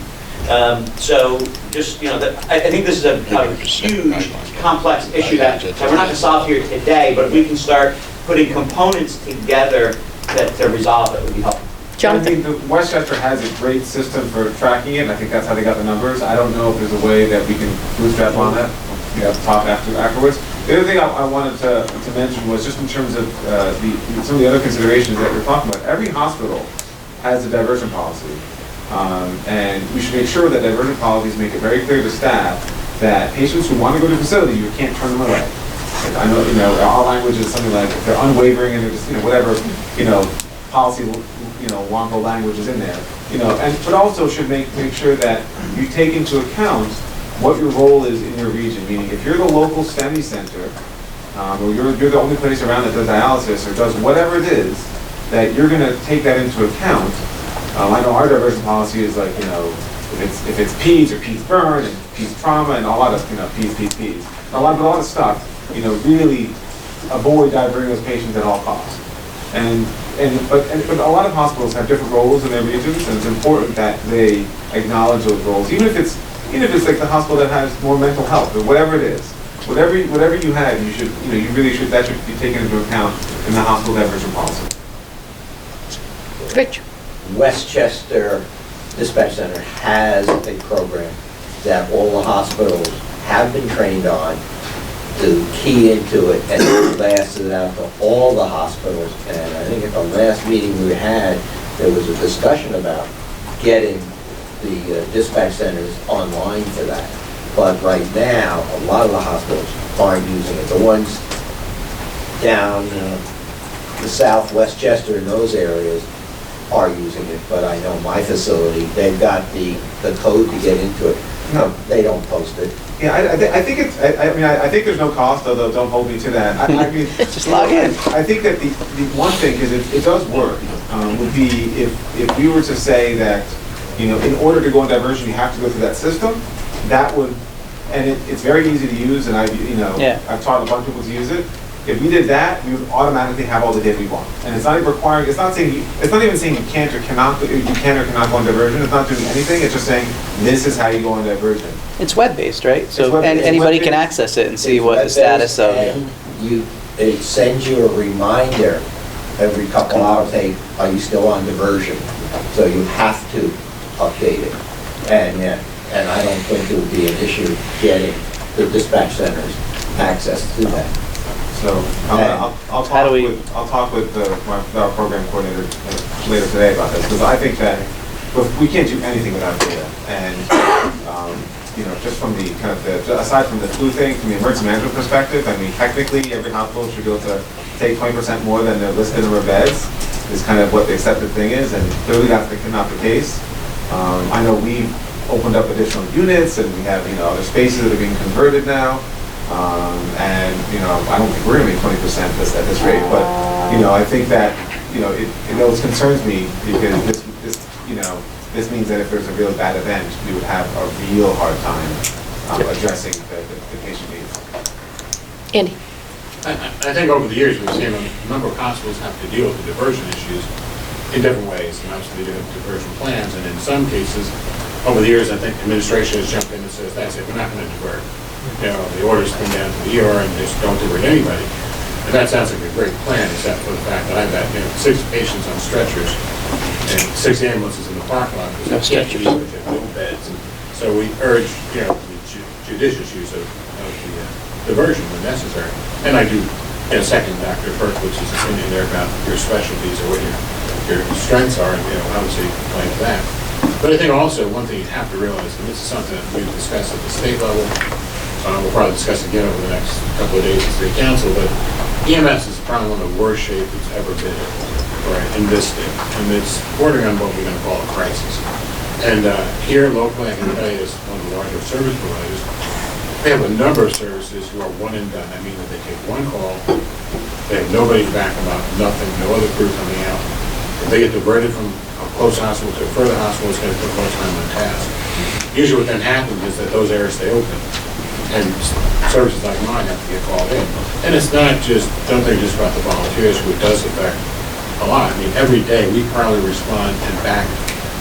So just, I think this is a huge, complex issue that we're not going to solve here today, but if we can start putting components together to resolve it, would be helpful. Jonathan? I think Westchester has a great system for tracking it. I think that's how they got the numbers. I don't know if there's a way that we can bootstrap on that. We have to talk afterwards. The other thing I wanted to mention was just in terms of some of the other considerations that we're talking about. Every hospital has a diversion policy. And we should make sure that diversion policies make it very clear to staff that patients who want to go to the facility, you can't turn them away. Like, I know, our language is something like if they're unwavering and they're just, whatever, policy, Wonko language is in there. But also should make sure that you take into account what your role is in your region. Meaning, if you're the local STEMI center, or you're the only place around that does dialysis or does whatever it is, that you're going to take that into account. I know our diversion policy is like, if it's peds or peds burn and peds trauma and a lot of, peds. A lot of stuff, really avoid diverting those patients at all costs. But a lot of hospitals have different roles in their regions, and it's important that they acknowledge those roles, even if it's like the hospital that has more mental health or whatever it is. Whatever you have, that should be taken into account in the hospital diversion policy. Rich. Westchester Dispatch Center has a program that all the hospitals have been trained on to key into it, and it lasted out to all the hospitals. And I think at the last meeting we had, there was a discussion about getting the dispatch centers online for that. But right now, a lot of the hospitals aren't using it. The ones down the south, Westchester, and those areas are using it, but I know my facility, they've got the code to get into it. No, they don't post it. Yeah, I think it's, I think there's no cost, although don't hold me to that. I mean, just log in. I think that the one thing is it does work, would be if we were to say that, in order to go on diversion, you have to go through that system, that would, and it's very easy to use, and I've taught a bunch of people to use it. If we did that, we would automatically have all the data we want. And it's not even requiring, it's not even saying you can or cannot go on diversion. It's not doing anything. It's just saying, this is how you go on diversion. It's web-based, right? So anybody can access it and see what the status of. And it sends you a reminder every couple hours, hey, are you still on diversion? So you have to update it. And I don't think it would be an issue getting the dispatch centers access to that. So I'll talk with our program coordinator later today about this, because I think that we can't do anything without data. And just from the kind of aside from the flu thing, from the emergency management perspective, I mean, technically every hospital should be able to take 20% more than they're listed in their beds. Is kind of what the accepted thing is, and clearly that's not the case. I know we've opened up additional units, and we have other spaces that are being converted now. And I don't think we're going to make 20% at this rate, but I think that it always concerns me, because this means that if there's a real bad event, we would have a real hard time addressing the patient needs. Andy. I think over the years we've seen a number of hospitals have to deal with the diversion issues in different ways, and obviously they do have diversion plans, and in some cases over the years I think the administration has jumped in and says, that's it, we're not going to divert. The orders come down to the ER and just don't divert anybody. And that sounds like a great plan, except for the fact that I've got 6 patients on stretchers and 6 ambulances in the parking lot because they can't use it, they have no beds. And so we urge the judicious use of the diversion when necessary. And I do second Dr. Berkowitz's opinion there about your specialties or what your strengths are, and obviously like that. But I think also one thing you have to realize, and this is something that we've discussed at the state level, we'll probably discuss again over the next couple of days at State Council, but EMS is probably one of the worst shape it's ever been in this state. And it's bordering on what we're going to call a crisis. And here locally, I can tell you, as one of the larger service providers, we have a number of services who are one and done. I mean that they take one call, They have nobody to back them up, nothing, no other crew coming out. If they get diverted from a close hospital to a further hospital, it's going to put more time on task. Usually what then happens is that those areas stay open, and services like mine have to get called in. And it's not just, don't think just about the volunteers, who it does affect a lot. I mean, every day, we probably respond and back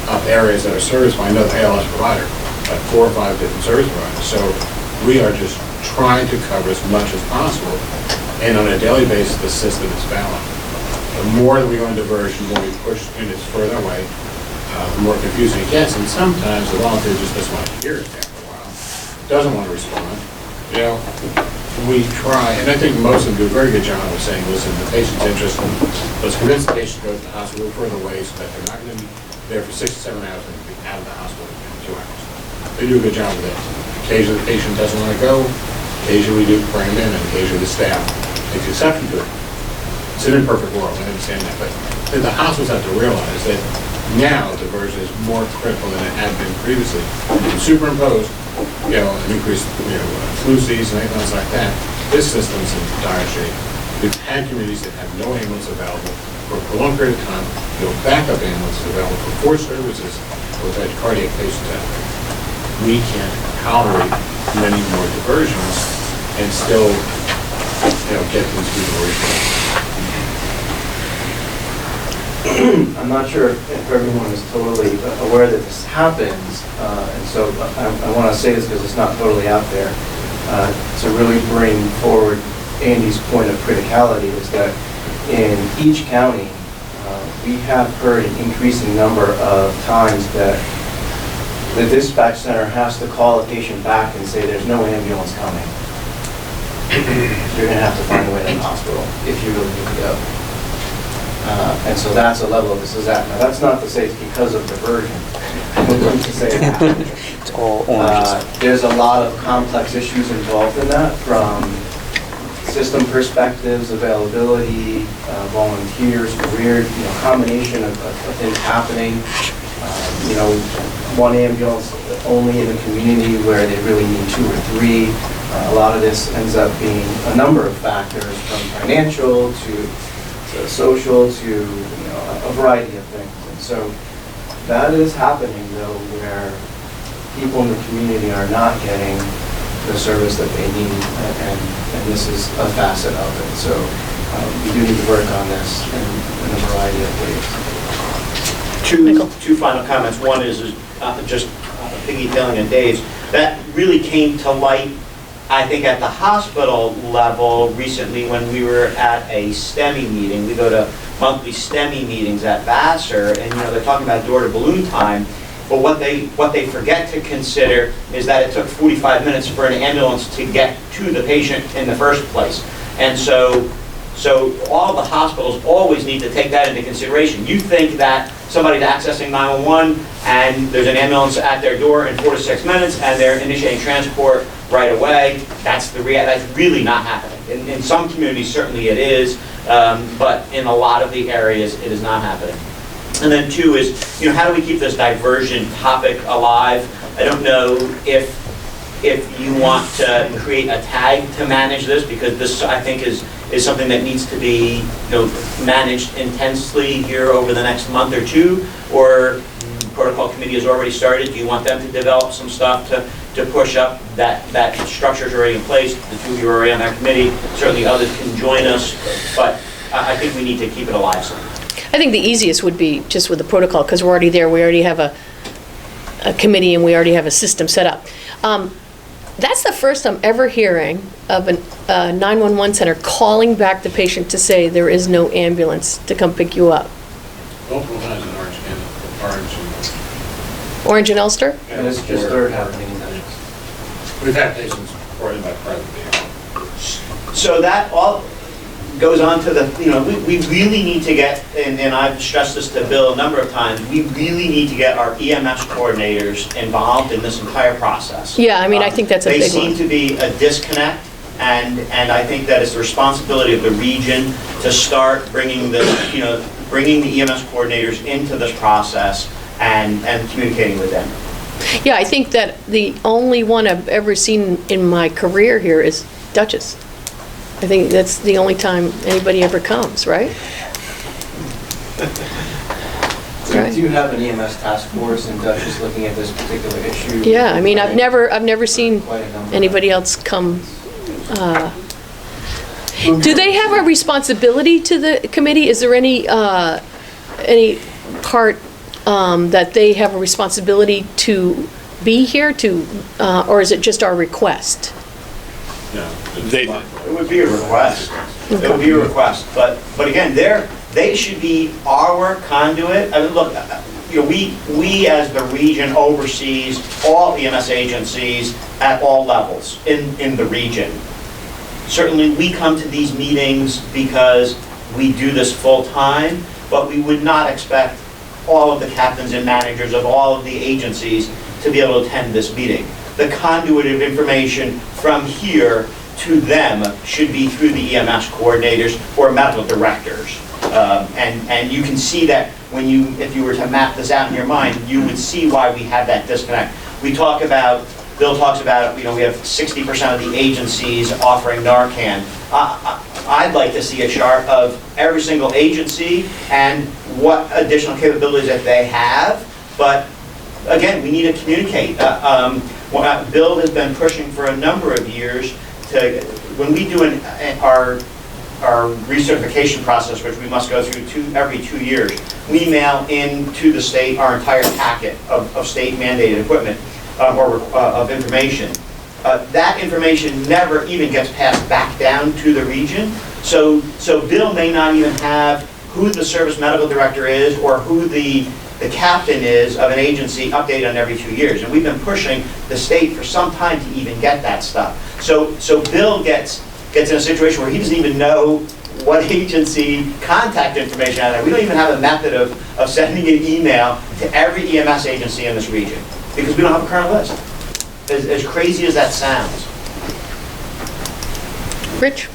up areas that are serviced by another ALS provider, like 4 or 5 different service providers. So we are just trying to cover as much as possible, and on a daily basis, the system is balanced. The more that we go in diversion, the more we push units further away, the more confusing it gets, and sometimes the volunteer just doesn't want to hear it after a while, doesn't want to respond. You know, we try, and I think most of them do a very good job of saying, listen, the patient's interested, let's convince the patient to go to the hospital a little further away so that they're not going to be there for 6 to 7 hours and be out of the hospital in 2 hours. They do a good job with it. Occasionally the patient doesn't want to go, occasionally we do bring them in, and occasionally the staff takes exception to it. It's an imperfect world, I understand that, but the hospitals have to realize that now diversion is more critical than it had been previously. And superimpose, you know, an increased, flu season and anything else like that, this system's in dire shape. We've had communities that have no ambulance available for a prolonged period of time, no backup ambulances available for 4 services, we've had cardiac patients out there. We can't tolerate many more diversions and still, get these people reached. I'm not sure if everyone is totally aware that this happens, and so I want to say this because it's not totally out there, to really bring forward Andy's point of criticality is that in each county, we have heard an increasing number of times that the dispatch center has to call a patient back and say there's no ambulance coming. You're going to have to find a way to the hospital if you really need to go. And so that's a level of this is that. Now that's not to say it's because of diversion. I wouldn't to say that. It's all oranges. There's a lot of complex issues involved in that, from system perspectives, availability, volunteers, career, combination of things happening. One ambulance only in a community where they really need 2 or 3. A lot of this ends up being a number of factors, from financial to social to a variety of things. And so that is happening though, where people in the community are not getting the service that they need, and this is a facet of it. So we do need to work on this in a variety of ways. Two final comments. One is just piggybacking on Dave's. That really came to light, I think, at the hospital level recently when we were at a STEMI meeting. We go to monthly STEMI meetings at Vassar, and they're talking about door-to-balloon time. But what they forget to consider is that it took 45 minutes for an ambulance to get to the patient in the first place. And so all the hospitals always need to take that into consideration. You think that somebody's accessing 911 and there's an ambulance at their door in 4 to 6 minutes and they're initiating transport right away. That's really not happening. In some communities, certainly it is, but in a lot of the areas, it is not happening. And then 2 is, how do we keep this diversion topic alive? I don't know if you want to create a tag to manage this, because this, I think, is something that needs to be managed intensely here over the next month or 2, or the protocol committee has already started. Do you want them to develop some stuff to push up that structure's already in place? The 2 of you are already on that committee. Certainly others can join us, but I think we need to keep it alive somehow. I think the easiest would be just with the protocol, because we're already there, we already have a committee and we already have a system set up. That's the first I'm ever hearing of a 911 center calling back the patient to say there is no ambulance to come pick you up. Multiple times in Orange and Ulster? And it's just third happening in that. We've had patients brought in by private vehicle. So that all goes on to the, we really need to get, and I've stressed this to Bill a number of times, we really need to get our EMS coordinators involved in this entire process. Yeah, I think that's a big one. They seem to be a disconnect, and I think that it's the responsibility of the region to start bringing the EMS coordinators into this process and communicating with them. Yeah, I think that the only one I've ever seen in my career here is Dutchess. I think that's the only time anybody ever comes, right? We do have an EMS task force and Dutchess looking at this particular issue. Yeah, I mean, I've never seen Quite a number. anybody else come. Do they have a responsibility to the committee? Is there any part that they have a responsibility to be here to, or is it just our request? It would be a request. It would be a request, but again, they should be our conduit. I mean, look, you know, we as the region oversees all EMS agencies at all levels in the region. Certainly, we come to these meetings because we do this full-time, but we would not expect all of the captains and managers of all of the agencies to be able to attend this meeting. The conduit of information from here to them should be through the EMS coordinators or medical directors. And you can see that if you were to map this out in your mind, you would see why we have that disconnect. Bill talks about, you know, we have 60% of the agencies offering Narcan. I'd like to see a chart of every single agency and what additional capabilities that they have, but again, we need to communicate. Bill has been pushing for a number of years to, when we do our recertification process, which we must go through every 2 years, we mail into the state our entire packet of state mandated equipment of information. That information never even gets passed back down to the region. So Bill may not even have who the service medical director is or who the captain is of an agency updated on every 2 years. And we've been pushing the state for some time to even get that stuff. So Bill gets in a situation where he doesn't even know what agency contact information out there. We don't even have a method of sending an email to every EMS agency in this region because we don't have a current list. As crazy as that sounds. Rich?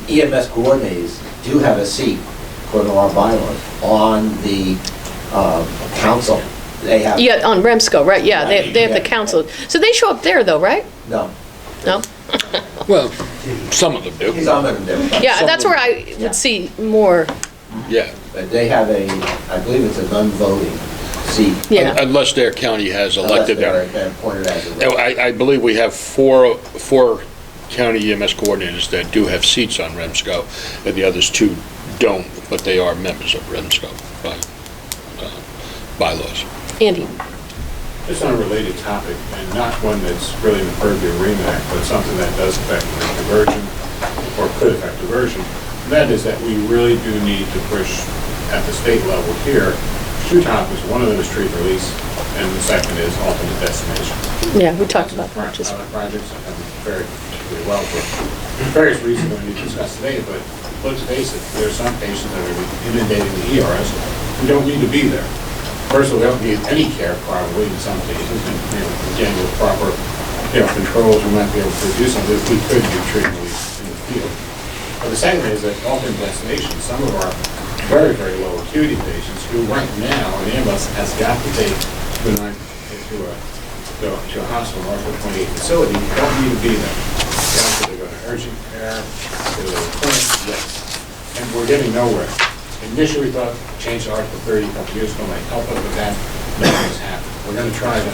The EMS coordinators do have a seat, according to our bylaws, on the council. They have. Yeah, on REMSCO, right, yeah, they have the council. So they show up there though, right? No. No? Well, some of them do. Some of them do. Yeah, that's where I would see more. Yeah. But they have I believe it's a non-voting seat. Yeah. Unless their county has elected them. Unless they're appointed as a I believe we have four county EMS coordinators that do have seats on REMSCO, and the others 2 don't, but they are members of REMSCO by bylaws. Andy? Just on a related topic, and not one that's really in the purview of REMAC, but something that does affect diversion, or could affect diversion, and that is that we really do need to push at the state level here 2 topics. One of them is treat release, and the second is alternate destinations. Yeah, we talked about that. Projects have been very particularly well for various reasons that we discussed today, but let's face it, there are some patients that are inundating the ERs who don't need to be there. First of all, we don't need any care probably in some cases, and again, with proper controls, we might be able to do something if we could do treatment release in the field. But the second is that alternate destinations, some of our very, very low acuity patients who right now, an ambulance has got to take to a hospital or to a 28 facility, don't need to be there. They go to urgent care, to the clinic, yes. And we're getting nowhere. Initially, we thought change to Article 30 a couple years ago might help us, but that nothing has happened. We're going to try to,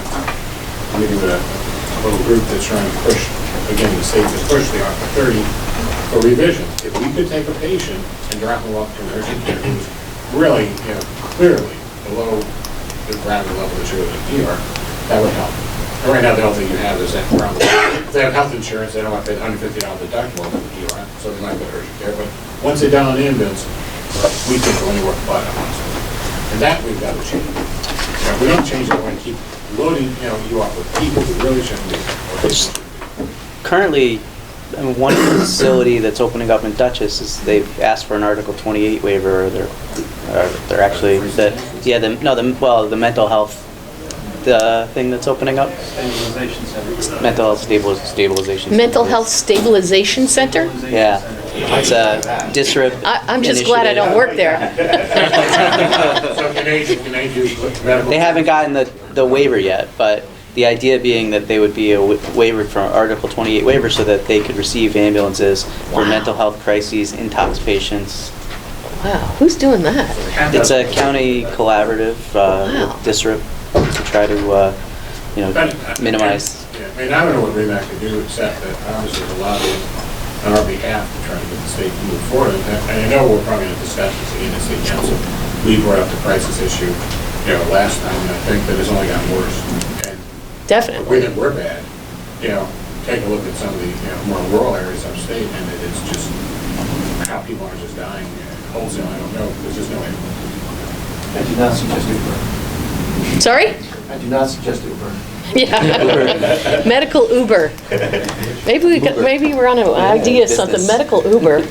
maybe with a little group that's trying to push, again, the state to push the Article 30 for revision. If we could take a patient and drop them off to an urgent care who was really, clearly below the gravity level that you're in ER, that would help. And right now, the only thing you have is that problem. If they have health insurance, they don't have to pay $150 deductible for the ER, so they might go to urgent care. But once they're down on the ambulance, we think we'll only work by the hospital. And that we've got to change. If we don't change it, we're going to keep loading, you up with people who really shouldn't be. Currently, one facility that's opening up in Dutchess is they've asked for an Article 28 waiver, or they're actually, the mental health thing that's opening up. Stabilization Center. Mental health stabilization. Mental Health Stabilization Center? Yeah, it's a disrupt. I'm just glad I don't work there. So can they do medical? They haven't gotten the waiver yet, but the idea being that they would be a waiver from Article 28 waiver so that they could receive ambulances for mental health crises, intox patients. Wow, who's doing that? It's a county collaborative with DISRIP to try to, minimize. Yeah, I mean, I don't know what REMAC could do, except that obviously the lobbying on our behalf to try to get the state to move forward. And I know we're probably going to discuss this again at state council. We brought up the crisis issue, last time, and I think that it's only gotten worse. And Definitely. we think we're bad. Take a look at some of the more rural areas upstate, and it's just how people are just dying wholesale. I don't know. There's just no way. I do not suggest Uber. Sorry? I do not suggest Uber. Yeah. Medical Uber. Maybe we're on an idea of something, medical Uber.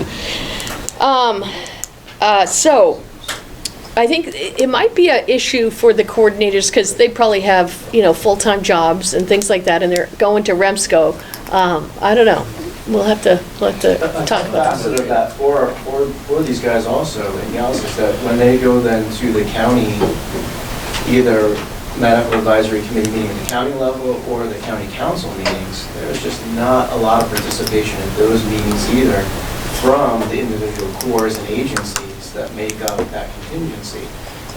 So, I think it might be an issue for the coordinators, because they probably have, full-time jobs and things like that, and they're going to Remsco. I don't know. We'll have to talk about Facet of that for these guys also in gals is that when they go then to the county, either medical advisory committee meeting at the county level or the county council meetings, there's just not a lot of participation in those meetings either from the individual corps and agencies that make up that contingency.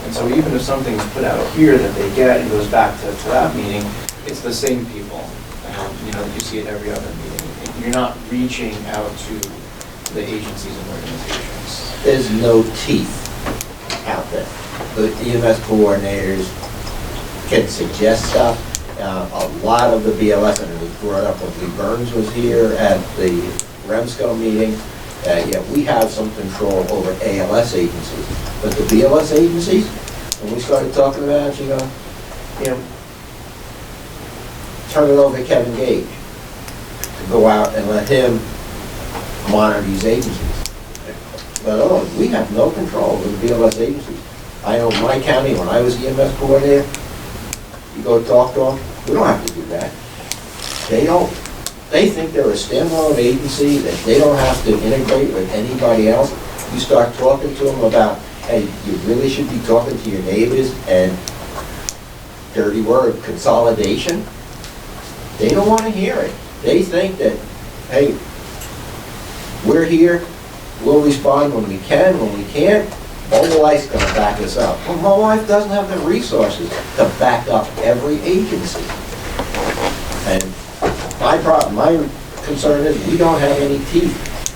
And so even if something's put out here that they get and goes back to that meeting, it's the same people. You see it every other meeting. You're not reaching out to the agencies and organizations. There's no teeth out there. The EMS coordinators can suggest stuff. A lot of the BLS, and it was brought up when Lee Burns was here at the Remsco meeting, we have some control over ALS agencies. But the BLS agencies, when we started talking about it, turn it over to Kevin Gage to go out and let him monitor these agencies. But we have no control over the BLS agencies. I know my county, when I was EMS coordinator, you go talk to them, we don't have to do that. They don't. They think they're a standalone agency, that they don't have to integrate with anybody else. You start talking to them about, hey, you really should be talking to your neighbors, and dirty word, consolidation. They don't want to hear it. They think that, hey, we're here, we'll respond when we can, when we can't, Mobile Life's going to back us up. Well, Mobile Life doesn't have the resources to back up every agency. And my concern is we don't have any teeth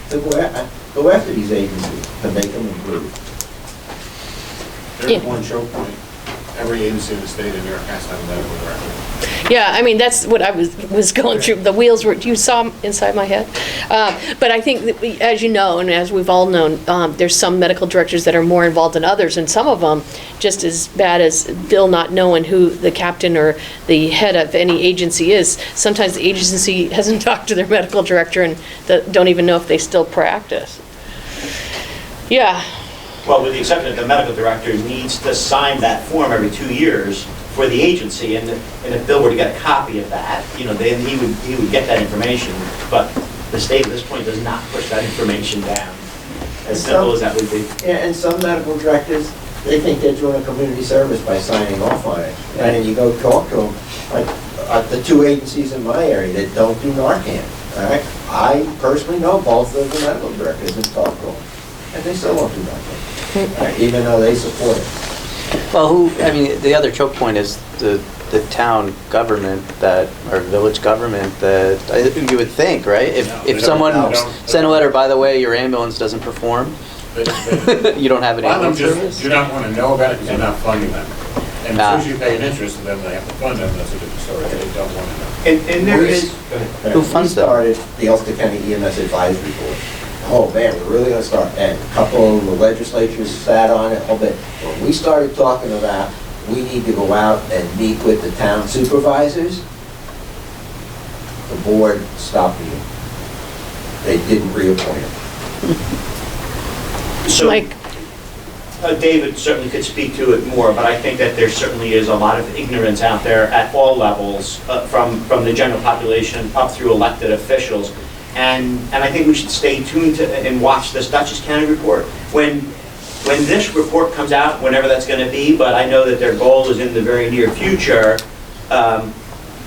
to go after these agencies to make them improve. There's one choke point. Every agency in the state of New York has to have a medical director. Yeah, I mean, that's what I was going through. The wheels were, you saw inside my head. But I think, that as you know, and as we've all known, there's some medical directors that are more involved than others, and some of them just as bad as Bill not knowing who the captain or the head of any agency is. Sometimes the agency hasn't talked to their medical director and don't even know if they still practice. Yeah. Well, with the exception that the medical director needs to sign that form every 2 years for the agency, and if Bill were to get a copy of that, then he would get that information. But the state at this point does not push that information down. As simple as that would be. Yeah, and some medical directors, they think they're doing a community service by signing off on it. And you go talk to them, like the two agencies in my area that don't do Narcan. All right, I personally know both of the medical directors and talk to them, and they still won't do Narcan, even though they support it. Well, the other choke point is the town government or village government that you would think, right? If someone sent a letter, by the way, your ambulance doesn't perform, you don't have an ambulance service? Do not want to know about it because you're not funding them. And as soon as you pay an interest to them, they have to fund them, that's a different story, they don't want to know. And there is, who funds them? We started the Ulster County EMS Advisory Board. Oh man, we're really going to start, and a couple of the legislatures sat on it a little bit. When we started talking about we need to go out and meet with the town supervisors, the board stopped meeting. They didn't reappoint them. So, David certainly could speak to it more, but I think that there certainly is a lot of ignorance out there at all levels, from the general population up through elected officials. And I think we should stay tuned and watch this Dutchess County report. When this report comes out, whenever that's going to be, but I know that their goal is in the very near future,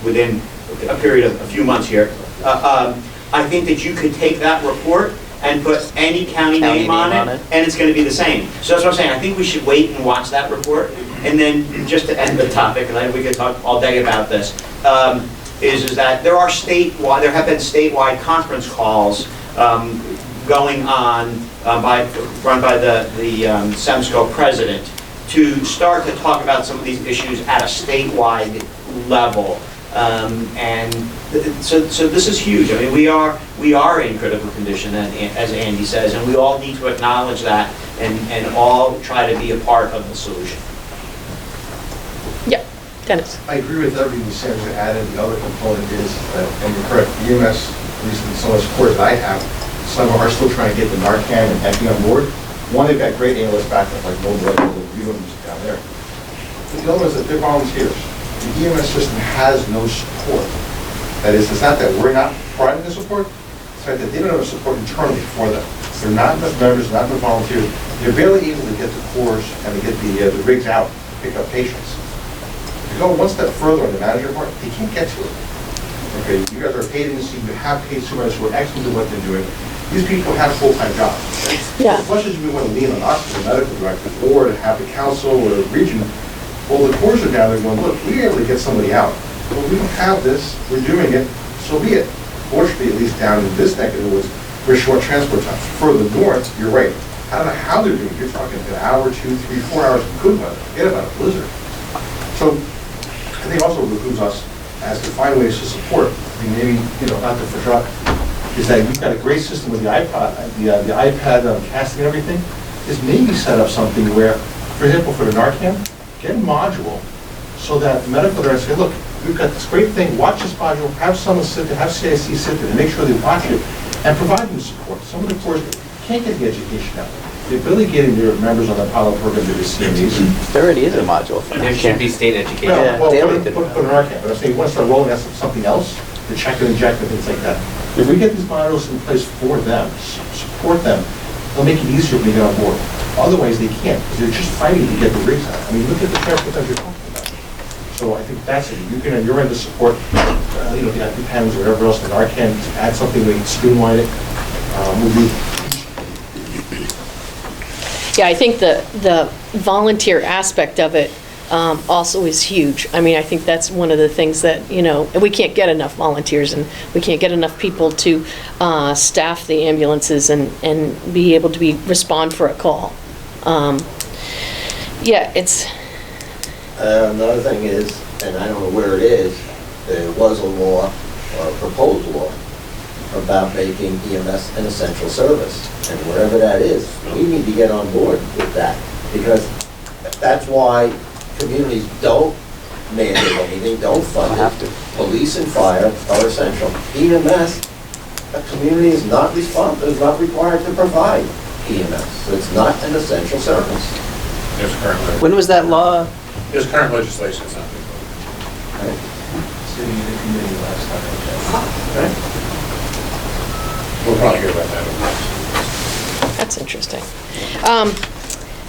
within a period of a few months here. I think that you could take that report and put any county name on it, and it's going to be the same. So that's what I'm saying. I think we should wait and watch that report. And then, just to end the topic, and we could talk all day about this, is that there have been statewide conference calls going on run by the SEMSCO president to start to talk about some of these issues at a statewide level. And so this is huge. I mean, we are in critical condition, as Andy says, and we all need to acknowledge that and all try to be a part of the solution. Yeah, Dennis. I agree with everything Sandra added. The other component is, and you're correct, EMS, at least in some of the supports that I have, some are still trying to get the Narcan and Epi on board. One, they've got great ALS backup, like Mobile Light, the units down there. But the other one is that they're volunteers. The EMS system has no support. That is, it's not that we're not providing the support, it's that they don't have support internally for them. They're not enough members, not enough volunteers. They're barely able to get the cores and to get the rigs out to pick up patients. If you go one step further on the manager part, they can't get to it. Okay, you guys are a paid agency, you have paid supervisors who are excellent at what they're doing. These people have full-time jobs. Yeah. As much as we want to lean on us as a medical director, or to have the council or the region, well, the cores are down there going, look, we're able to get somebody out. Well, we don't have this, we're doing it, so be it. Fortunately, at least down in this neck of the woods, we're short transport times. Further north, you're right. I don't know how they're doing it. You're talking an hour, 2, 3, 4 hours of good weather. Forget about a blizzard. So I think also behooves us as to find ways to support. I mean, maybe, not to forget, is that we've got a great system with the iPad, the iPad casting and everything, is maybe set up something where, for example, for the Narcan, get a module so that the medical director say, look, we've got this great thing, watch this module, have someone sit there, have CIC sit there, and make sure they watch it, and provide them support. Some of the course can't get the education out. They're really getting their members on the Apollo program to receive these. There already is a module for There should be state education. Well, put an Narcan, but I'm saying, once they're rolling out something else, the check and inject and things like that. If we get these modules in place for them, support them, they'll make it easier when they get on board. Otherwise, they can't, because they're just fighting to get the rigs out. I mean, look at the transport that you're talking about. So I think that's it. You're in to support, the EpiPens or whatever else, the Narcan, to add something to streamline it, would be. Yeah, I think the volunteer aspect of it also is huge. I mean, I think that's one of the things that, we can't get enough volunteers, and we can't get enough people to staff the ambulances and be able to respond for a call. Yeah, it's... Another thing is, and I don't know where it is, there was a law, or a proposed law, about making EMS an essential service. And whatever that is, we need to get on board with that, because that's why communities don't mandate anything, don't fund it. Police and fire are essential. EMS, a community is not responsible, is not required to provide EMS. It's not an essential service. There's current legislation. When was that law? There's current legislation, it's not being voted. Right. Sitting in the committee last time. Right. We'll probably hear about that. That's interesting.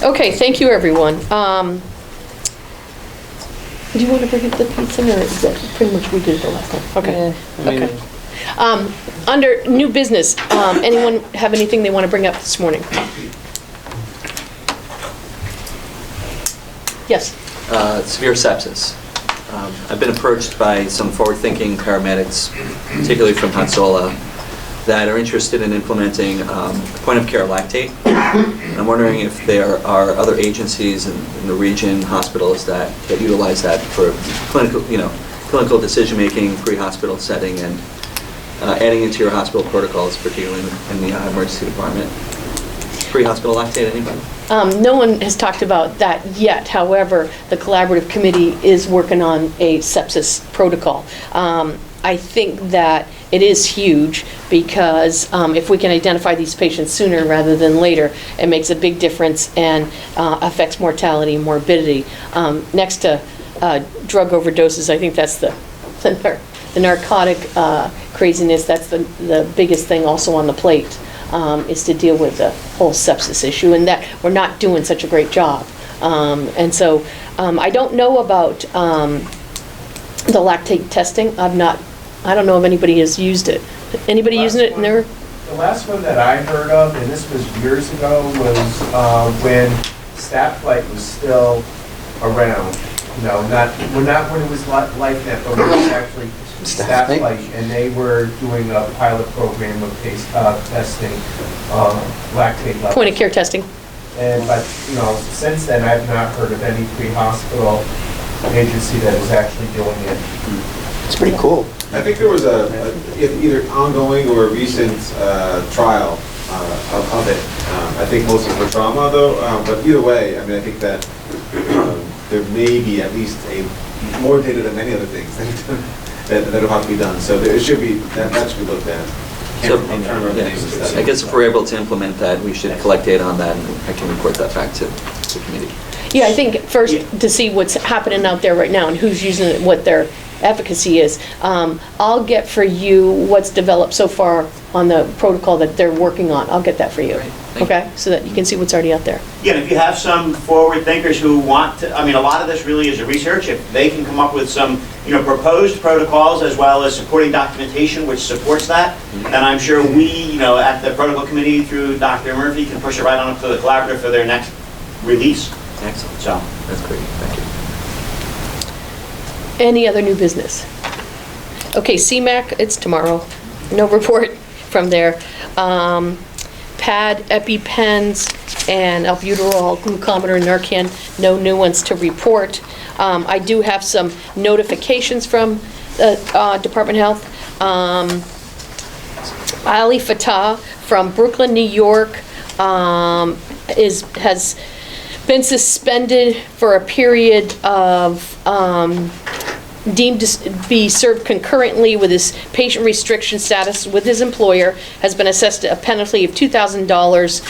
Okay, thank you, everyone. Do you want to bring up the pizza, or is that pretty much we did it the last time? Okay. Okay. Under new business, anyone have anything they want to bring up this morning? Yes. Severe sepsis. I've been approached by some forward-thinking paramedics, particularly from Hatzola, that are interested in implementing point-of-care lactate. And I'm wondering if there are other agencies in the region, hospitals that utilize that for clinical decision-making, pre-hospital setting, and adding into your hospital protocols, particularly in the emergency department. Pre-hospital lactate, anybody? No one has talked about that yet. However, the collaborative committee is working on a sepsis protocol. I think that it is huge because if we can identify these patients sooner rather than later, it makes a big difference and affects mortality and morbidity. Next to drug overdoses, I think that's the narcotic craziness. That's the biggest thing also on the plate, is to deal with the whole sepsis issue, and that we're not doing such a great job. And so I don't know about The lactate testing, I don't know if anybody has used it. Anybody using it in their? The last one that I heard of, and this was years ago, was when Stafflight was still around. No, not when it was like that, but when it was actually Stafflight, and they were doing a pilot program of testing lactate levels. Point of care testing. But since then, I've not heard of any pre-hospital agency that is actually doing it. It's pretty cool. I think there was either ongoing or recent trial of it. I think mostly for trauma though, but either way, I mean, I think that there may be at least more data than many other things that'll have to be done. So it should be, that should be looked at. So, I guess if we're able to implement that, we should collect data on that, and I can report that back to the committee. Yeah, I think first to see what's happening out there right now and who's using it, what their efficacy is. I'll get for you what's developed so far on the protocol that they're working on. I'll get that for you, okay? So that you can see what's already out there. Yeah, and if you have some forward thinkers who want to, I mean, a lot of this really is a research. If they can come up with some, proposed protocols as well as supporting documentation which supports that, then I'm sure we, at the protocol committee through Dr. Murphy can push it right on up to the collaborative for their next release. Excellent. So that's great. Thank you. Any other new business? Okay, CMAC, it's tomorrow. No report from there. Pad, EpiPens, and albuterol, glucometer, Narcan, no new ones to report. I do have some notifications from the Department of Health. Ali Fatah from Brooklyn, New York, has been suspended for a period of deemed to be served concurrently with his patient restriction status with his employer, has been assessed a penalty of $2,000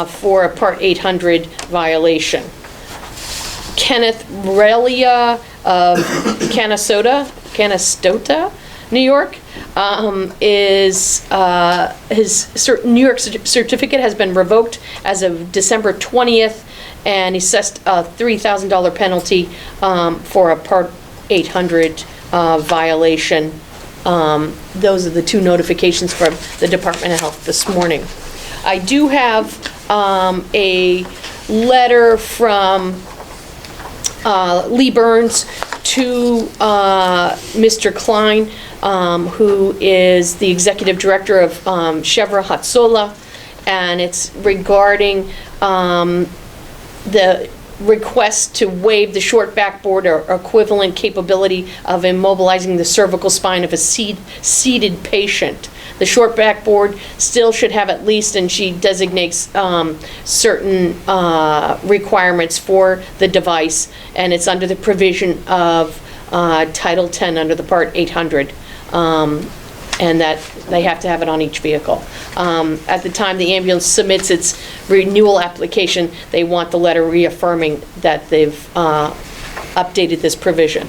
for a Part 800 violation. Kenneth Relia of Canastota, New York, his New York certificate has been revoked as of December 20th, and he assessed a $3,000 penalty for a Part 800 violation. Those are the two notifications from the Department of Health this morning. I do have a letter from Lee Burns to Mr. Klein, who is the executive director of Chevra Hatzola, and it's regarding the request to waive the short backboard or equivalent capability of immobilizing the cervical spine of a seated patient. The short backboard still should have at least, and she designates certain requirements for the device, and it's under the provision of Title 10 under the Part 800. And that they have to have it on each vehicle. At the time the ambulance submits its renewal application, they want the letter reaffirming that they've updated this provision.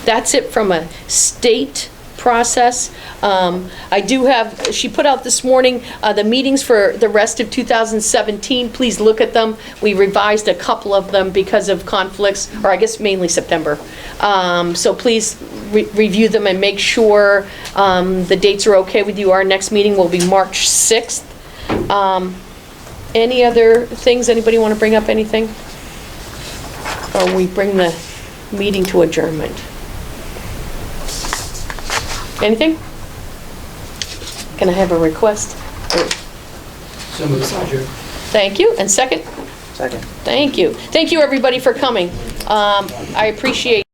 That's it from a state process. I do have, she put out this morning the meetings for the rest of 2017. Please look at them. We revised a couple of them because of conflicts, or I guess mainly September. So please review them and make sure the dates are okay with you. Our next meeting will be March 6th. Any other things? Anybody want to bring up anything? Or we bring the meeting to adjournment? Anything? Can I have a request? So moved, Roger. Thank you. And second? Second. Thank you. Thank you, everybody, for coming. I appreciate